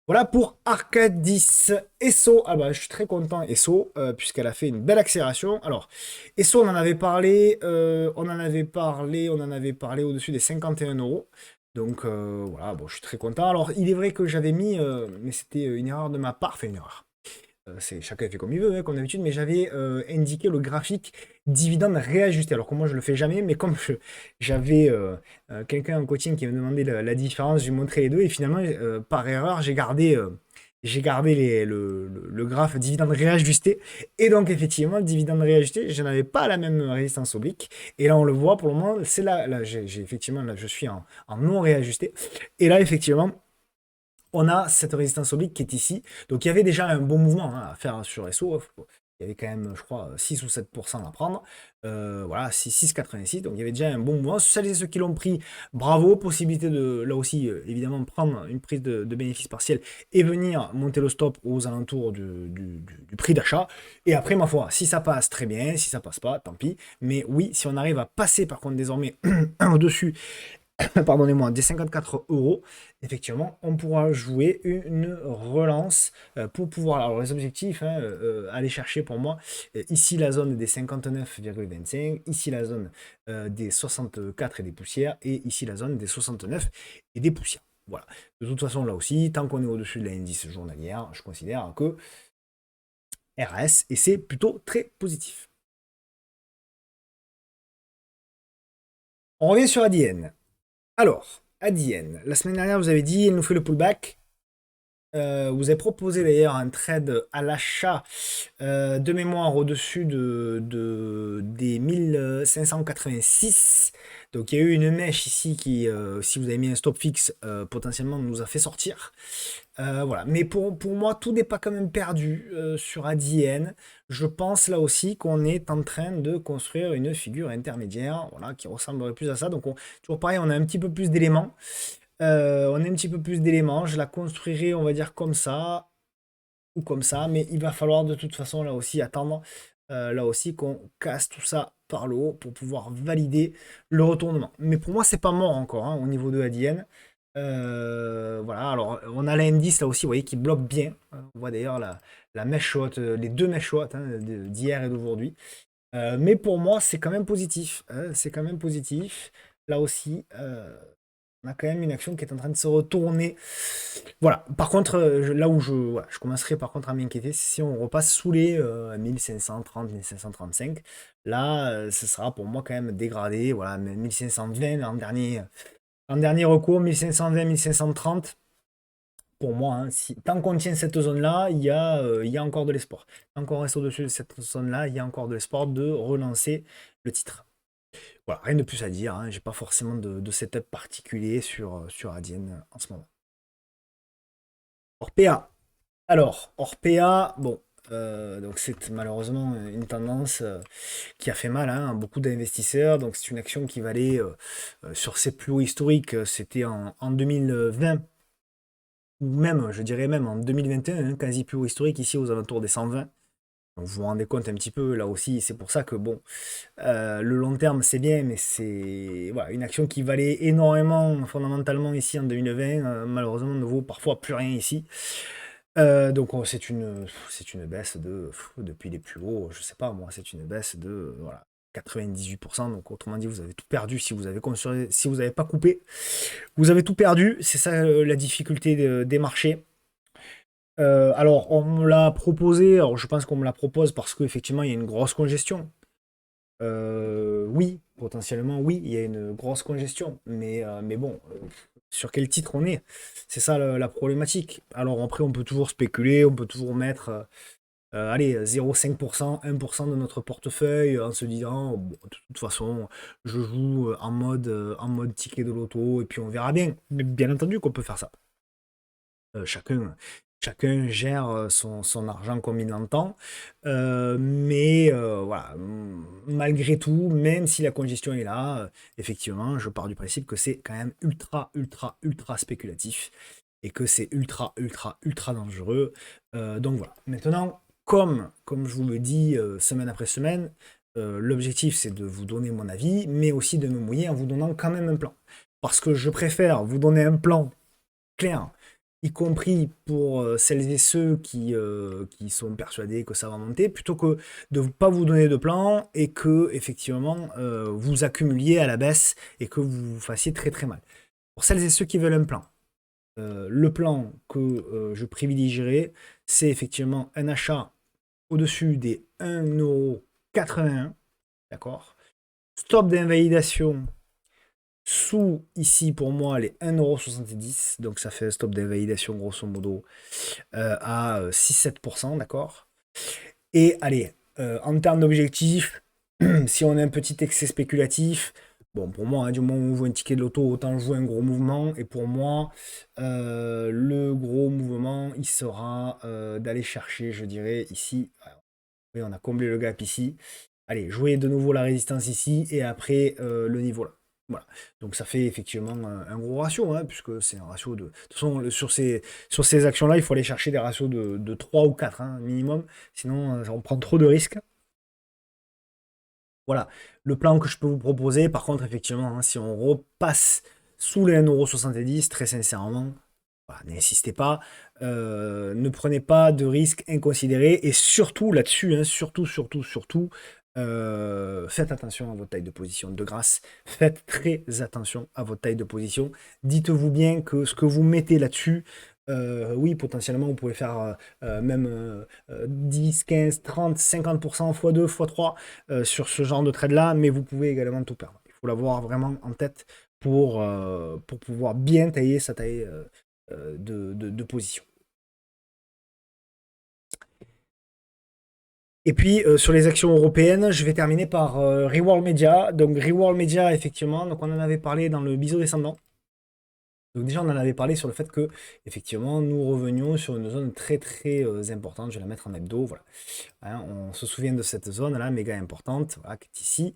Voilà pour Arcadis. Esso, ah bah, je suis très content Esso, puisqu'elle a fait une belle accélération. Alors, Esso, on en avait parlé au-dessus des 51 euros. Donc voilà, bon, je suis très content. Alors, il est vrai que j'avais mis, mais c'était une erreur de ma part, enfin une erreur. C'est chacun fait comme il veut, hein, comme d'habitude, mais j'avais indiqué le graphique dividende réajusté. Alors que moi, je le fais jamais, mais comme j'avais quelqu'un en coaching qui me demandait la différence, j'ai montré les deux, et finalement, par erreur, j'ai gardé le graphe dividende réajusté. Et donc, effectivement, le dividende réajusté, je n'avais pas la même résistance oblique. Et là, on le voit pour le moment, c'est là effectivement, là, je suis en non réajusté. Et là, effectivement, on a cette résistance oblique qui est ici. Donc il y avait déjà un bon mouvement hein, à faire sur SO. Il y avait quand même, je crois, 6 ou 7% à prendre. Voilà, 6,86. Donc il y avait déjà un bon mouvement. Celles et ceux qui l'ont pris, bravo. Possibilité de, là aussi, évidemment, prendre une prise de bénéfice partiel et venir monter le stop aux alentours du prix d'achat. Et après, ma foi, si ça passe, très bien. Si ça passe pas, tant pis. Mais oui, si on arrive à passer par contre désormais au-dessus pardonnez-moi, des 54 euros, effectivement, on pourra jouer une relance pour pouvoir. Alors, les objectifs, hein, aller chercher pour moi, ici la zone des 59,25, ici la zone des 64 et des poussières, et ici la zone des 69 et des poussières. Voilà. De toute façon, là aussi, tant qu'on est au-dessus de l'indice journalière, je considère que RS, et c'est plutôt très positif. On revient sur ADN. Alors, ADN, la semaine dernière, vous avez dit, elle nous fait le pullback. Vous avez proposé d'ailleurs un trade à l'achat de mémoire au-dessus des 1586. Donc il y a eu une mèche ici qui, si vous avez mis un stop fixe, potentiellement nous a fait sortir. Voilà. Mais pour moi, tout n'est pas quand même perdu sur ADN. Je pense là aussi qu'on est en train de construire une figure intermédiaire voilà, qui ressemblerait plus à ça. Donc toujours pareil, on a un petit peu plus d'éléments. On a un petit peu plus d'éléments. Je la construirai, on va dire, comme ça ou comme ça. Mais il va falloir de toute façon, là aussi, attendre. Là aussi, qu'on casse tout ça par le haut pour pouvoir valider le retournement. Mais pour moi, c'est pas mort encore hein, au niveau de ADN. Voilà, alors on a l'indice là aussi, vous voyez, qui bloque bien. On voit d'ailleurs la mèche haute, les deux mèches hautes hein, d'hier et d'aujourd'hui. Mais pour moi, c'est quand même positif. Hein, c'est quand même positif. Là aussi, On a quand même une action qui est en train de se retourner. Voilà. Par contre, là où voilà, je commencerai par contre à m'inquiéter, c'est si on repasse sous les 1530, 1535. Là, ce sera pour moi quand même dégradé. Voilà, 1520 en dernier recours, 1520, 1530. Pour moi, hein, tant qu'on tient cette zone-là, il y a encore de l'espoir. Tant qu'on reste au-dessus de cette zone-là, il y a encore de l'espoir de relancer le titre. Voilà, rien de plus à dire, hein, j'ai pas forcément de setup particulier sur Adyen en ce moment. Orpea. Alors, Orpea, bon, donc c'est malheureusement une tendance qui a fait mal hein, à beaucoup d'investisseurs. Donc c'est une action qui valait sur ses plus hauts historiques, c'était en 2020, ou même, je dirais même en 2021, hein, quasi plus haut historique ici aux alentours des 120. Donc vous vous rendez compte un petit peu là aussi, c'est pour ça que bon, le long terme c'est bien, mais c'est voilà, une action qui valait énormément fondamentalement ici en 2020, malheureusement ne vaut parfois plus rien ici. Donc c'est une baisse depuis les plus hauts, je sais pas moi, c'est une baisse de voilà, 98%. Donc autrement dit, vous avez tout perdu si vous avez si vous n'avez pas coupé. Vous avez tout perdu, c'est ça la difficulté des marchés. Alors on me l'a proposé, alors je pense qu'on me la propose parce qu'effectivement il y a une grosse congestion. Oui, potentiellement oui, il y a une grosse congestion, mais bon, sur quel titre on est? C'est ça la problématique. Alors après, on peut toujours spéculer, on peut toujours mettre, allez, 0,5%, 1% de notre portefeuille en se disant, bon, de toute façon, je joue en mode ticket de loto et puis on verra bien. Mais bien entendu qu'on peut faire ça. Chacun gère son argent comme il l'entend. Mais voilà, malgré tout, même si la congestion est là, effectivement, je pars du principe que c'est quand même ultra, ultra, ultra spéculatif et que c'est ultra, ultra, ultra dangereux. Donc voilà. Maintenant, comme je vous le dis semaine après semaine, l'objectif c'est de vous donner mon avis, mais aussi de me mouiller en vous donnant quand même un plan. Parce que je préfère vous donner un plan clair, y compris pour celles et ceux qui sont persuadés que ça va monter, plutôt que de ne pas vous donner de plan et que effectivement vous accumuliez à la baisse et que vous vous fassiez très très mal. Pour celles et ceux qui veulent un plan, le plan que je privilégierai, c'est effectivement un achat au-dessus des 1,81 €, d'accord? Stop d'invalidation sous, ici, pour moi, les 1,70 €. Donc, ça fait un stop d'invalidation, grosso modo, à 6-7%, d'accord? Et allez, en termes d'objectifs, si on a un petit excès spéculatif, bon, pour moi, hein, du moment où on joue un ticket de loto, autant jouer un gros mouvement. Et pour moi, le gros mouvement, il sera d'aller chercher, je dirais, ici. Oui, on a comblé le gap ici. Allez, jouer de nouveau la résistance ici et après le niveau là. Voilà. Donc ça fait effectivement un gros ratio, hein, puisque c'est un ratio de. De toute façon, sur ces actions-là, il faut aller chercher des ratios de 3 ou 4 hein, minimum. Sinon, on prend trop de risques. Voilà. Le plan que je peux vous proposer, par contre, effectivement, hein, si on repasse sous les 1,70 €, très sincèrement, voilà, n'insistez pas, ne prenez pas de risques inconsidérés et surtout là-dessus, hein, surtout, surtout, surtout, faites attention à votre taille de position. De grâce, faites très attention à votre taille de position. Dites-vous bien que ce que vous mettez là-dessus, oui, potentiellement, vous pouvez faire même 10, 15, 30, 50% x2, x3 sur ce genre de trade-là, mais vous pouvez également tout perdre. Il faut l'avoir vraiment en tête pour pouvoir bien tailler sa taille de position. Et puis sur les actions européennes, je vais terminer par Reworld Media. Donc Reworld Media, effectivement, donc on en avait parlé dans le biseau descendant. Donc déjà, on en avait parlé sur le fait que, effectivement, nous revenions sur une zone très très importante. Je vais la mettre en hebdo, voilà. Hein, on se souvient de cette zone-là, méga importante, voilà, qui est ici.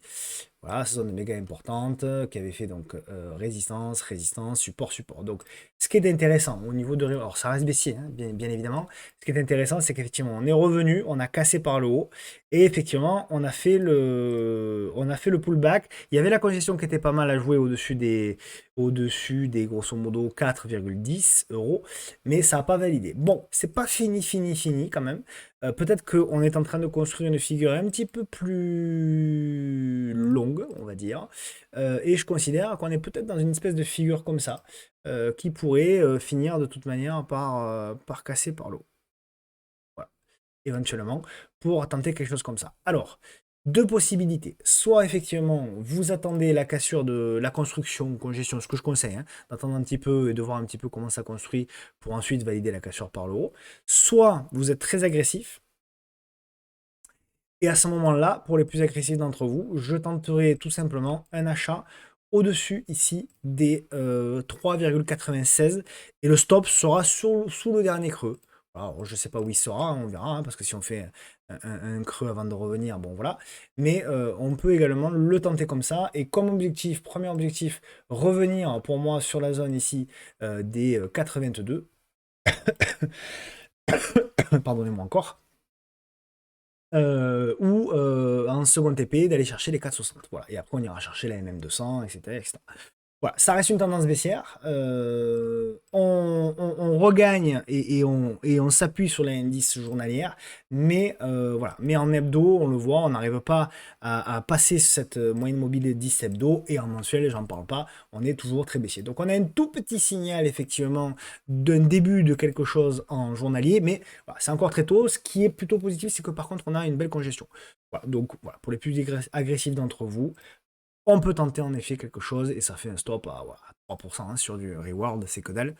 Voilà, cette zone méga importante qui avait fait donc résistance, résistance, support, support. Donc, ce qui est intéressant au niveau de... Alors, ça reste baissier, hein, bien évidemment. Ce qui est intéressant, c'est qu'effectivement, on est revenu, on a cassé par le haut. Et effectivement, on a fait le pullback. Il y avait la congestion qui était pas mal à jouer au-dessus des grosso modo 4,10 €. Mais ça n'a pas validé. Bon, c'est pas fini, fini, fini quand même. Peut-être qu'on est en train de construire une figure un petit peu plus longue longue, on va dire. Et je considère qu'on est peut-être dans une espèce de figure comme ça, qui pourrait finir de toute manière par casser par l'eau. Voilà, éventuellement, pour tenter quelque chose comme ça. Alors, deux possibilités. Soit effectivement, vous attendez la cassure de la construction, congestion, ce que je conseille, hein, d'attendre un petit peu et de voir un petit peu comment ça construit pour ensuite valider la cassure par le haut. Soit vous êtes très agressif. Et à ce moment-là, pour les plus agressifs d'entre vous, je tenterai tout simplement un achat au-dessus ici des 3,96 et le stop sera sous le dernier creux. Alors, je ne sais pas où il sera, on verra, hein, parce que si on fait un creux avant de revenir, bon voilà. Mais on peut également le tenter comme ça. Et comme objectif, premier objectif, revenir pour moi sur la zone ici des 4,22. Pardonnez-moi encore. Ou en second TP d'aller chercher les 4,60. Voilà. Et après on ira chercher la MM200, etc., etc. Voilà, ça reste une tendance baissière. On regagne et on s'appuie sur l'indice journalière, mais voilà. Mais en hebdo, on le voit, on n'arrive pas à passer cette moyenne mobile de 10 hebdo, et en mensuel, j'en parle pas, on est toujours très baissier. Donc on a un tout petit signal effectivement d'un début de quelque chose en journalier, mais voilà, c'est encore très tôt. Ce qui est plutôt positif, c'est que par contre, on a une belle congestion. Voilà, donc voilà, pour les plus agressifs d'entre vous, on peut tenter en effet quelque chose et ça fait un stop à, voilà, 3% hein, sur du reward, c'est que dalle.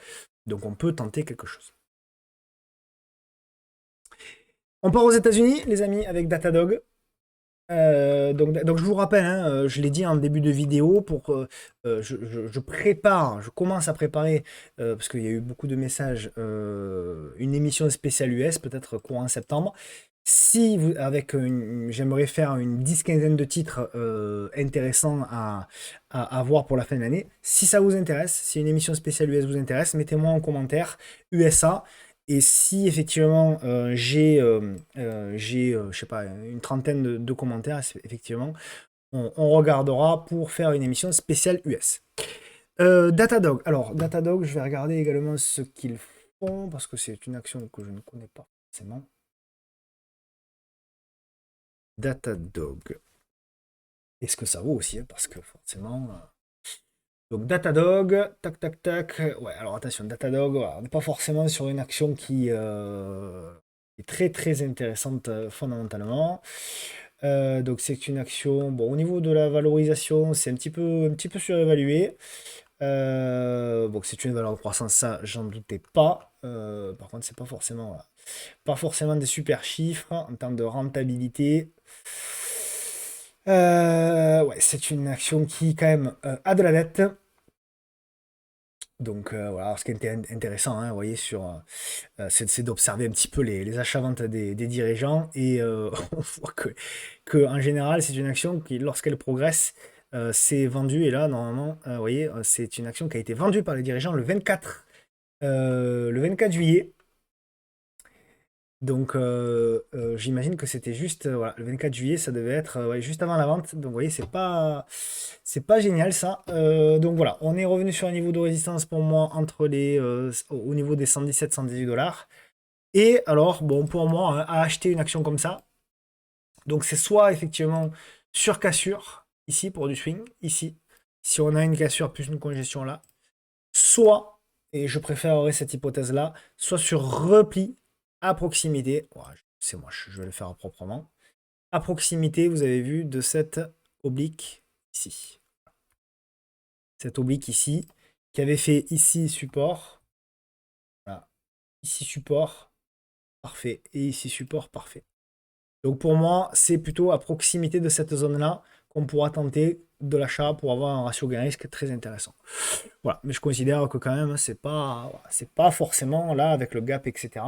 Donc on peut tenter quelque chose. On part aux États-Unis, les amis, avec Datadog. Donc je vous rappelle, hein, je l'ai dit en début de vidéo, je prépare, je commence à préparer, parce qu'il y a eu beaucoup de messages, une émission spéciale US, peut-être courant septembre. Si vous, j'aimerais faire une 10-15aine de titres intéressants à voir pour la fin de l'année. Si ça vous intéresse, si une émission spéciale US vous intéresse, mettez-moi en commentaire USA. Et si effectivement je sais pas, une trentaine de commentaires, effectivement, on regardera pour faire une émission spéciale US. Datadog. Alors, Datadog, je vais regarder également ce qu'ils font, parce que c'est une action que je ne connais pas forcément. Datadog. Est-ce que ça vaut aussi, hein, parce que forcément... Donc Datadog, tac tac tac. Ouais, alors attention, Datadog, voilà, on n'est pas forcément sur une action qui est très très intéressante fondamentalement. Donc c'est une action, bon, au niveau de la valorisation, c'est un petit peu surévalué. Bon, c'est une valeur de croissance, ça, j'en doutais pas. Par contre, c'est pas forcément des super chiffres en termes de rentabilité. Ouais, c'est une action qui quand même a de la dette. Donc voilà, ce qui est intéressant, hein, vous voyez, c'est d'observer un petit peu les achats-ventes des dirigeants et on voit que en général, c'est une action qui, lorsqu'elle progresse, c'est vendu. Et là, normalement, vous voyez, c'est une action qui a été vendue par les dirigeants le 24 juillet. Donc j'imagine que c'était juste voilà, le 24 juillet, ça devait être ouais, juste avant la vente. Donc vous voyez, c'est pas génial ça. Donc voilà, on est revenu sur un niveau de résistance pour moi entre au niveau des 117-118 dollars. Et alors, bon, pour moi, hein, à acheter une action comme ça, donc c'est soit effectivement sur cassure, ici pour du swing, ici, si on a une cassure plus une congestion là, soit, et je préférerais cette hypothèse-là, soit sur repli à proximité, ouais, c'est moi, je vais le faire proprement, à proximité, vous avez vu, de cette oblique ici. Cette oblique ici, qui avait fait ici support, voilà, ici support, parfait, et ici support, parfait. Donc pour moi, c'est plutôt à proximité de cette zone-là qu'on pourra tenter de l'achat pour avoir un ratio gain-risque très intéressant. Voilà, mais je considère que quand même, c'est pas forcément là avec le gap, etc.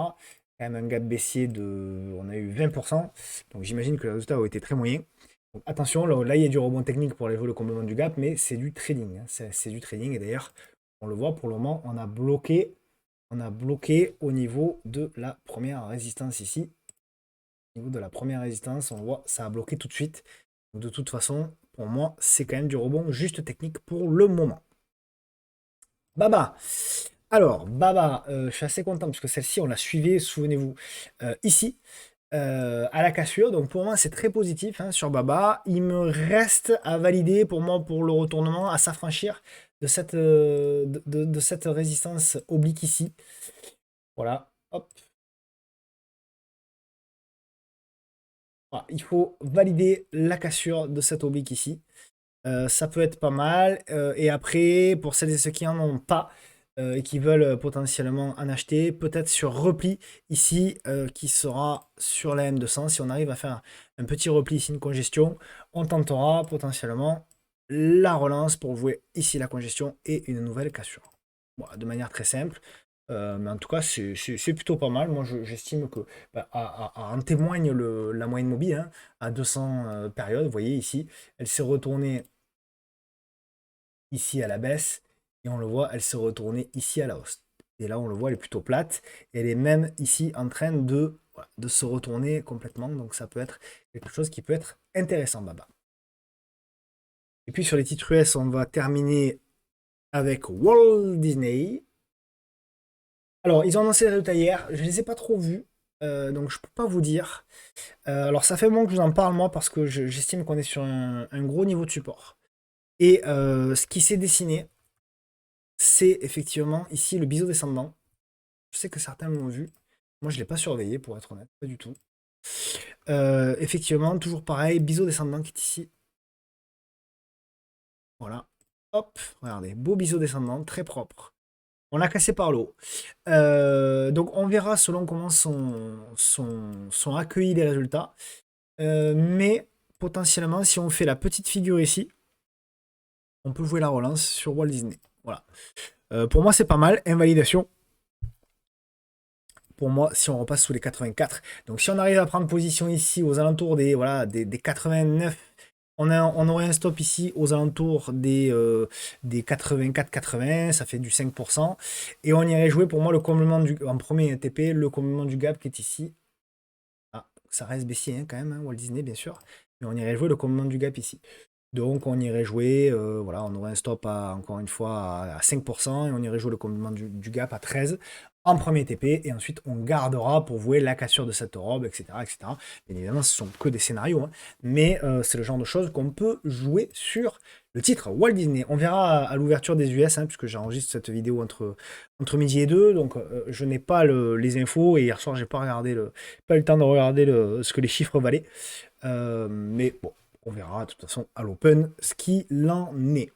Quand même un gap baissier on a eu 20%, donc j'imagine que le résultat a été très moyen. Donc attention, là il y a du rebond technique pour aller jouer le complément du gap, mais c'est du trading, hein. C'est du trading et d'ailleurs, on le voit pour le moment, on a bloqué au niveau de la première résistance ici. Au niveau de la première résistance, on voit, ça a bloqué tout de suite. Donc de toute façon, pour moi, c'est quand même du rebond juste technique pour le moment. Baba. Alors, Baba, je suis assez content parce que celle-ci, on l'a suivie, souvenez-vous, ici. à la cassure. Donc pour moi, c'est très positif hein, sur Baba. Il me reste à valider pour moi pour le retournement, à s'affranchir de cette résistance oblique ici. Voilà, hop. Voilà, il faut valider la cassure de cette oblique ici. Ça peut être pas mal. Et après, pour celles et ceux qui n'en ont pas et qui veulent potentiellement en acheter, peut-être sur repli ici, qui sera sur la M200. Si on arrive à faire un petit repli ici, une congestion, on tentera potentiellement la relance pour jouer ici la congestion et une nouvelle cassure. Voilà, de manière très simple. Mais en tout cas, c'est plutôt pas mal. Moi, j'estime que bah, en témoigne la moyenne mobile hein, à 200 périodes. Vous voyez ici, elle s'est retournée ici à la baisse et on le voit, elle s'est retournée ici à la hausse. Et là, on le voit, elle est plutôt plate. Elle est même ici en train de, voilà, de se retourner complètement. Donc, ça peut être quelque chose qui peut être intéressant, Baba. Et puis, sur les titres US, on va terminer avec Walt Disney. Alors, ils ont annoncé les résultats hier. Je ne les ai pas trop vus. Donc, je ne peux pas vous dire. Alors, ça fait un moment que je vous en parle, moi, parce que j'estime qu'on est sur un gros niveau de support. Et ce qui s'est dessiné, c'est effectivement ici le biseau descendant. Je sais que certains l'ont vu. Moi, je ne l'ai pas surveillé, pour être honnête, pas du tout. Effectivement, toujours pareil, biseau descendant qui est ici. Voilà. Hop, regardez, beau biseau descendant, très propre. On l'a cassé par l'eau. Donc, on verra selon comment sont accueillis les résultats. Mais potentiellement, si on fait la petite figure ici, on peut jouer la relance sur Walt Disney. Voilà. Pour moi, c'est pas mal. Invalidation. Pour moi, si on repasse sous les 84. Donc, si on arrive à prendre position ici aux alentours des, voilà, des 89, on aurait un stop ici aux alentours des 84-80, ça fait du 5%. Et on irait jouer pour moi le comblement en premier TP, le comblement du gap qui est ici. Ah, ça reste baissier hein, quand même, hein, Walt Disney bien sûr. Mais on irait jouer le comblement du gap ici. Donc on irait jouer, voilà, on aurait un stop encore une fois à 5% et on irait jouer le comblement du gap à 13 en premier TP et ensuite on gardera pour jouer la cassure de cette robe, etc. etc. Bien évidemment, ce sont que des scénarios, hein, mais c'est le genre de choses qu'on peut jouer sur le titre Walt Disney. On verra à l'ouverture des US, hein, puisque j'enregistre cette vidéo entre midi et 2, donc je n'ai pas les infos et hier soir j'ai pas eu le temps de regarder ce que les chiffres valaient. Mais bon, on verra de toute façon à l'Open ce qu'il en est.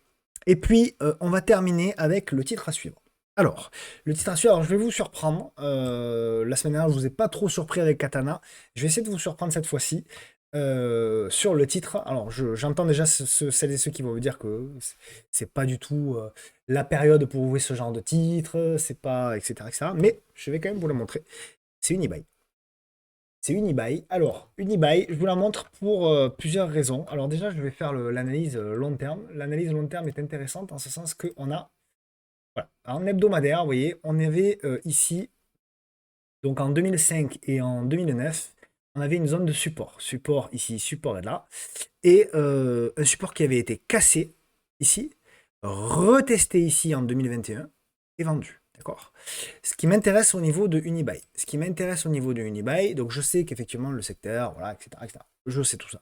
Et puis, on va terminer avec le titre à suivre. Alors, le titre à suivre, alors je vais vous surprendre. La semaine dernière, je ne vous ai pas trop surpris avec Katana. Je vais essayer de vous surprendre cette fois-ci sur le titre. Alors, j'entends déjà celles et ceux qui vont me dire que c'est pas du tout la période pour jouer ce genre de titre, c'est pas, etc., etc. Mais je vais quand même vous le montrer. C'est une eBay. C'est Unibail. Alors, Unibail, je vous la montre pour plusieurs raisons. Alors déjà, je vais faire l'analyse long terme. L'analyse long terme est intéressante en ce sens qu'on a, voilà, en hebdomadaire, vous voyez, on avait ici, donc en 2005 et en 2009, on avait une zone de support. Support ici, support est là. Et un support qui avait été cassé ici, retesté ici en 2021 et vendu. D'accord. Ce qui m'intéresse au niveau de Unibail. Ce qui m'intéresse au niveau de Unibail, donc je sais qu'effectivement le secteur, voilà, etc., etc. Je sais tout ça.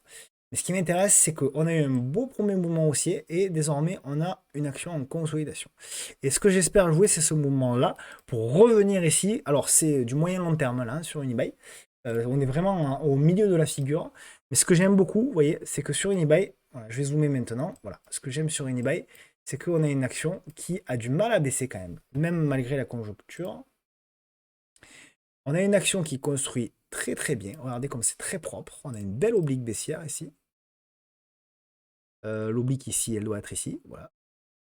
Mais ce qui m'intéresse, c'est qu'on a eu un beau premier mouvement haussier et désormais on a une action en consolidation. Et ce que j'espère jouer, c'est ce mouvement-là pour revenir ici. Alors c'est du moyen long terme là hein, sur Unibail. On est vraiment au milieu de la figure. Mais ce que j'aime beaucoup, vous voyez, c'est que sur Unibail, voilà, je vais zoomer maintenant. Voilà, ce que j'aime sur Unibail, c'est qu'on a une action qui a du mal à baisser quand même malgré la conjoncture. On a une action qui construit très très bien. Regardez comme c'est très propre. On a une belle oblique baissière ici. L'oblique ici, elle doit être ici. Voilà.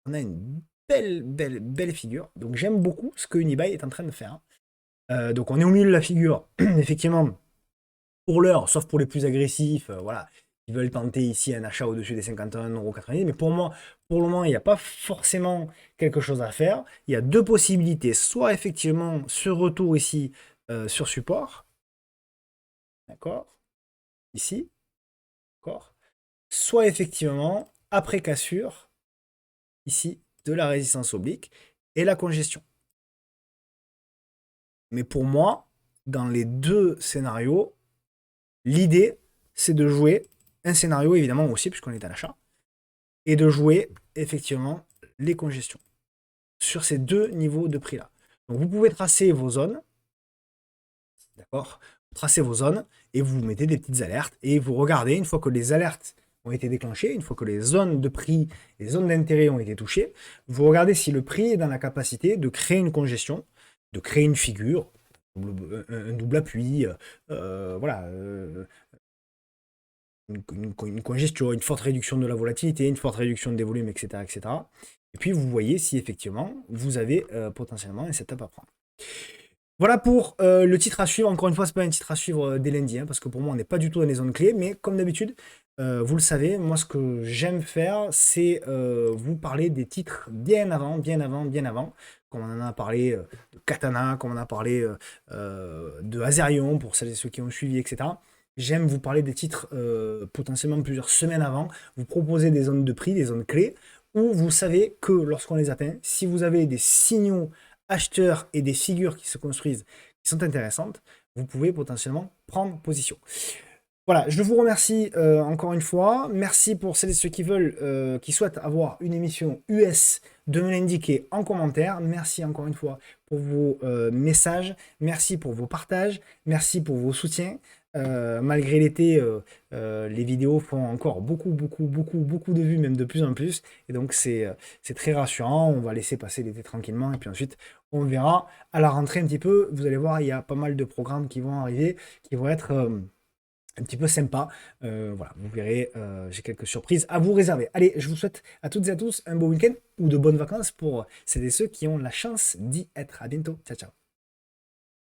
On a une belle figure. Donc j'aime beaucoup ce que Unibail est en train de faire. Donc on est au milieu de la figure. Effectivement, pour l'heure, sauf pour les plus agressifs, voilà, ils veulent tenter ici un achat au-dessus des 51,90 €. Mais pour moi, pour le moment, il n'y a pas forcément quelque chose à faire. Il y a deux possibilités. Soit effectivement ce retour ici sur support. D'accord. Ici. D'accord. Soit effectivement, après cassure, ici, de la résistance oblique et la congestion. Mais pour moi, dans les deux scénarios, L'idée, c'est de jouer un scénario, évidemment aussi, puisqu'on est à l'achat, et de jouer effectivement les congestions sur ces deux niveaux de prix-là. Donc vous pouvez tracer vos zones, d'accord? Vous tracez vos zones et vous mettez des petites alertes et vous regardez, une fois que les alertes ont été déclenchées, une fois que les zones de prix, les zones d'intérêt ont été touchées, vous regardez si le prix est dans la capacité de créer une congestion, de créer une figure, un double appui, voilà, une congestion, une forte réduction de la volatilité, une forte réduction des volumes, etc., etc. Et puis vous voyez si effectivement vous avez potentiellement un setup à prendre. Voilà pour le titre à suivre. Encore une fois, c'est pas un titre à suivre dès lundi, hein, parce que pour moi, on n'est pas du tout dans les zones clés. Mais comme d'habitude, vous le savez, moi, ce que j'aime faire, c'est vous parler des titres bien avant, bien avant, bien avant. Comme on en a parlé de Katana, comme on en a parlé de Azerion, pour celles et ceux qui ont suivi, etc. J'aime vous parler des titres potentiellement plusieurs semaines avant, vous proposer des zones de prix, des zones clés, où vous savez que lorsqu'on les atteint, si vous avez des signaux acheteurs et des figures qui se construisent, qui sont intéressantes, vous pouvez potentiellement prendre position. Voilà, je vous remercie encore une fois. Merci pour celles et ceux qui veulent, qui souhaitent avoir une émission US, de me l'indiquer en commentaire. Merci encore une fois pour vos messages. Merci pour vos partages. Merci pour vos soutiens. Malgré l'été, les vidéos font encore beaucoup de vues, même de plus en plus. Et donc, c'est très rassurant. On va laisser passer l'été tranquillement. Et puis ensuite, on verra à la rentrée un petit peu. Vous allez voir, il y a pas mal de programmes qui vont arriver, qui vont être un petit peu sympa. Voilà, vous verrez, j'ai quelques surprises à vous réserver. Allez, je vous souhaite à toutes et à tous un beau week-end ou de bonnes vacances pour celles et ceux qui ont la chance d'y être. À bientôt. Ciao, ciao.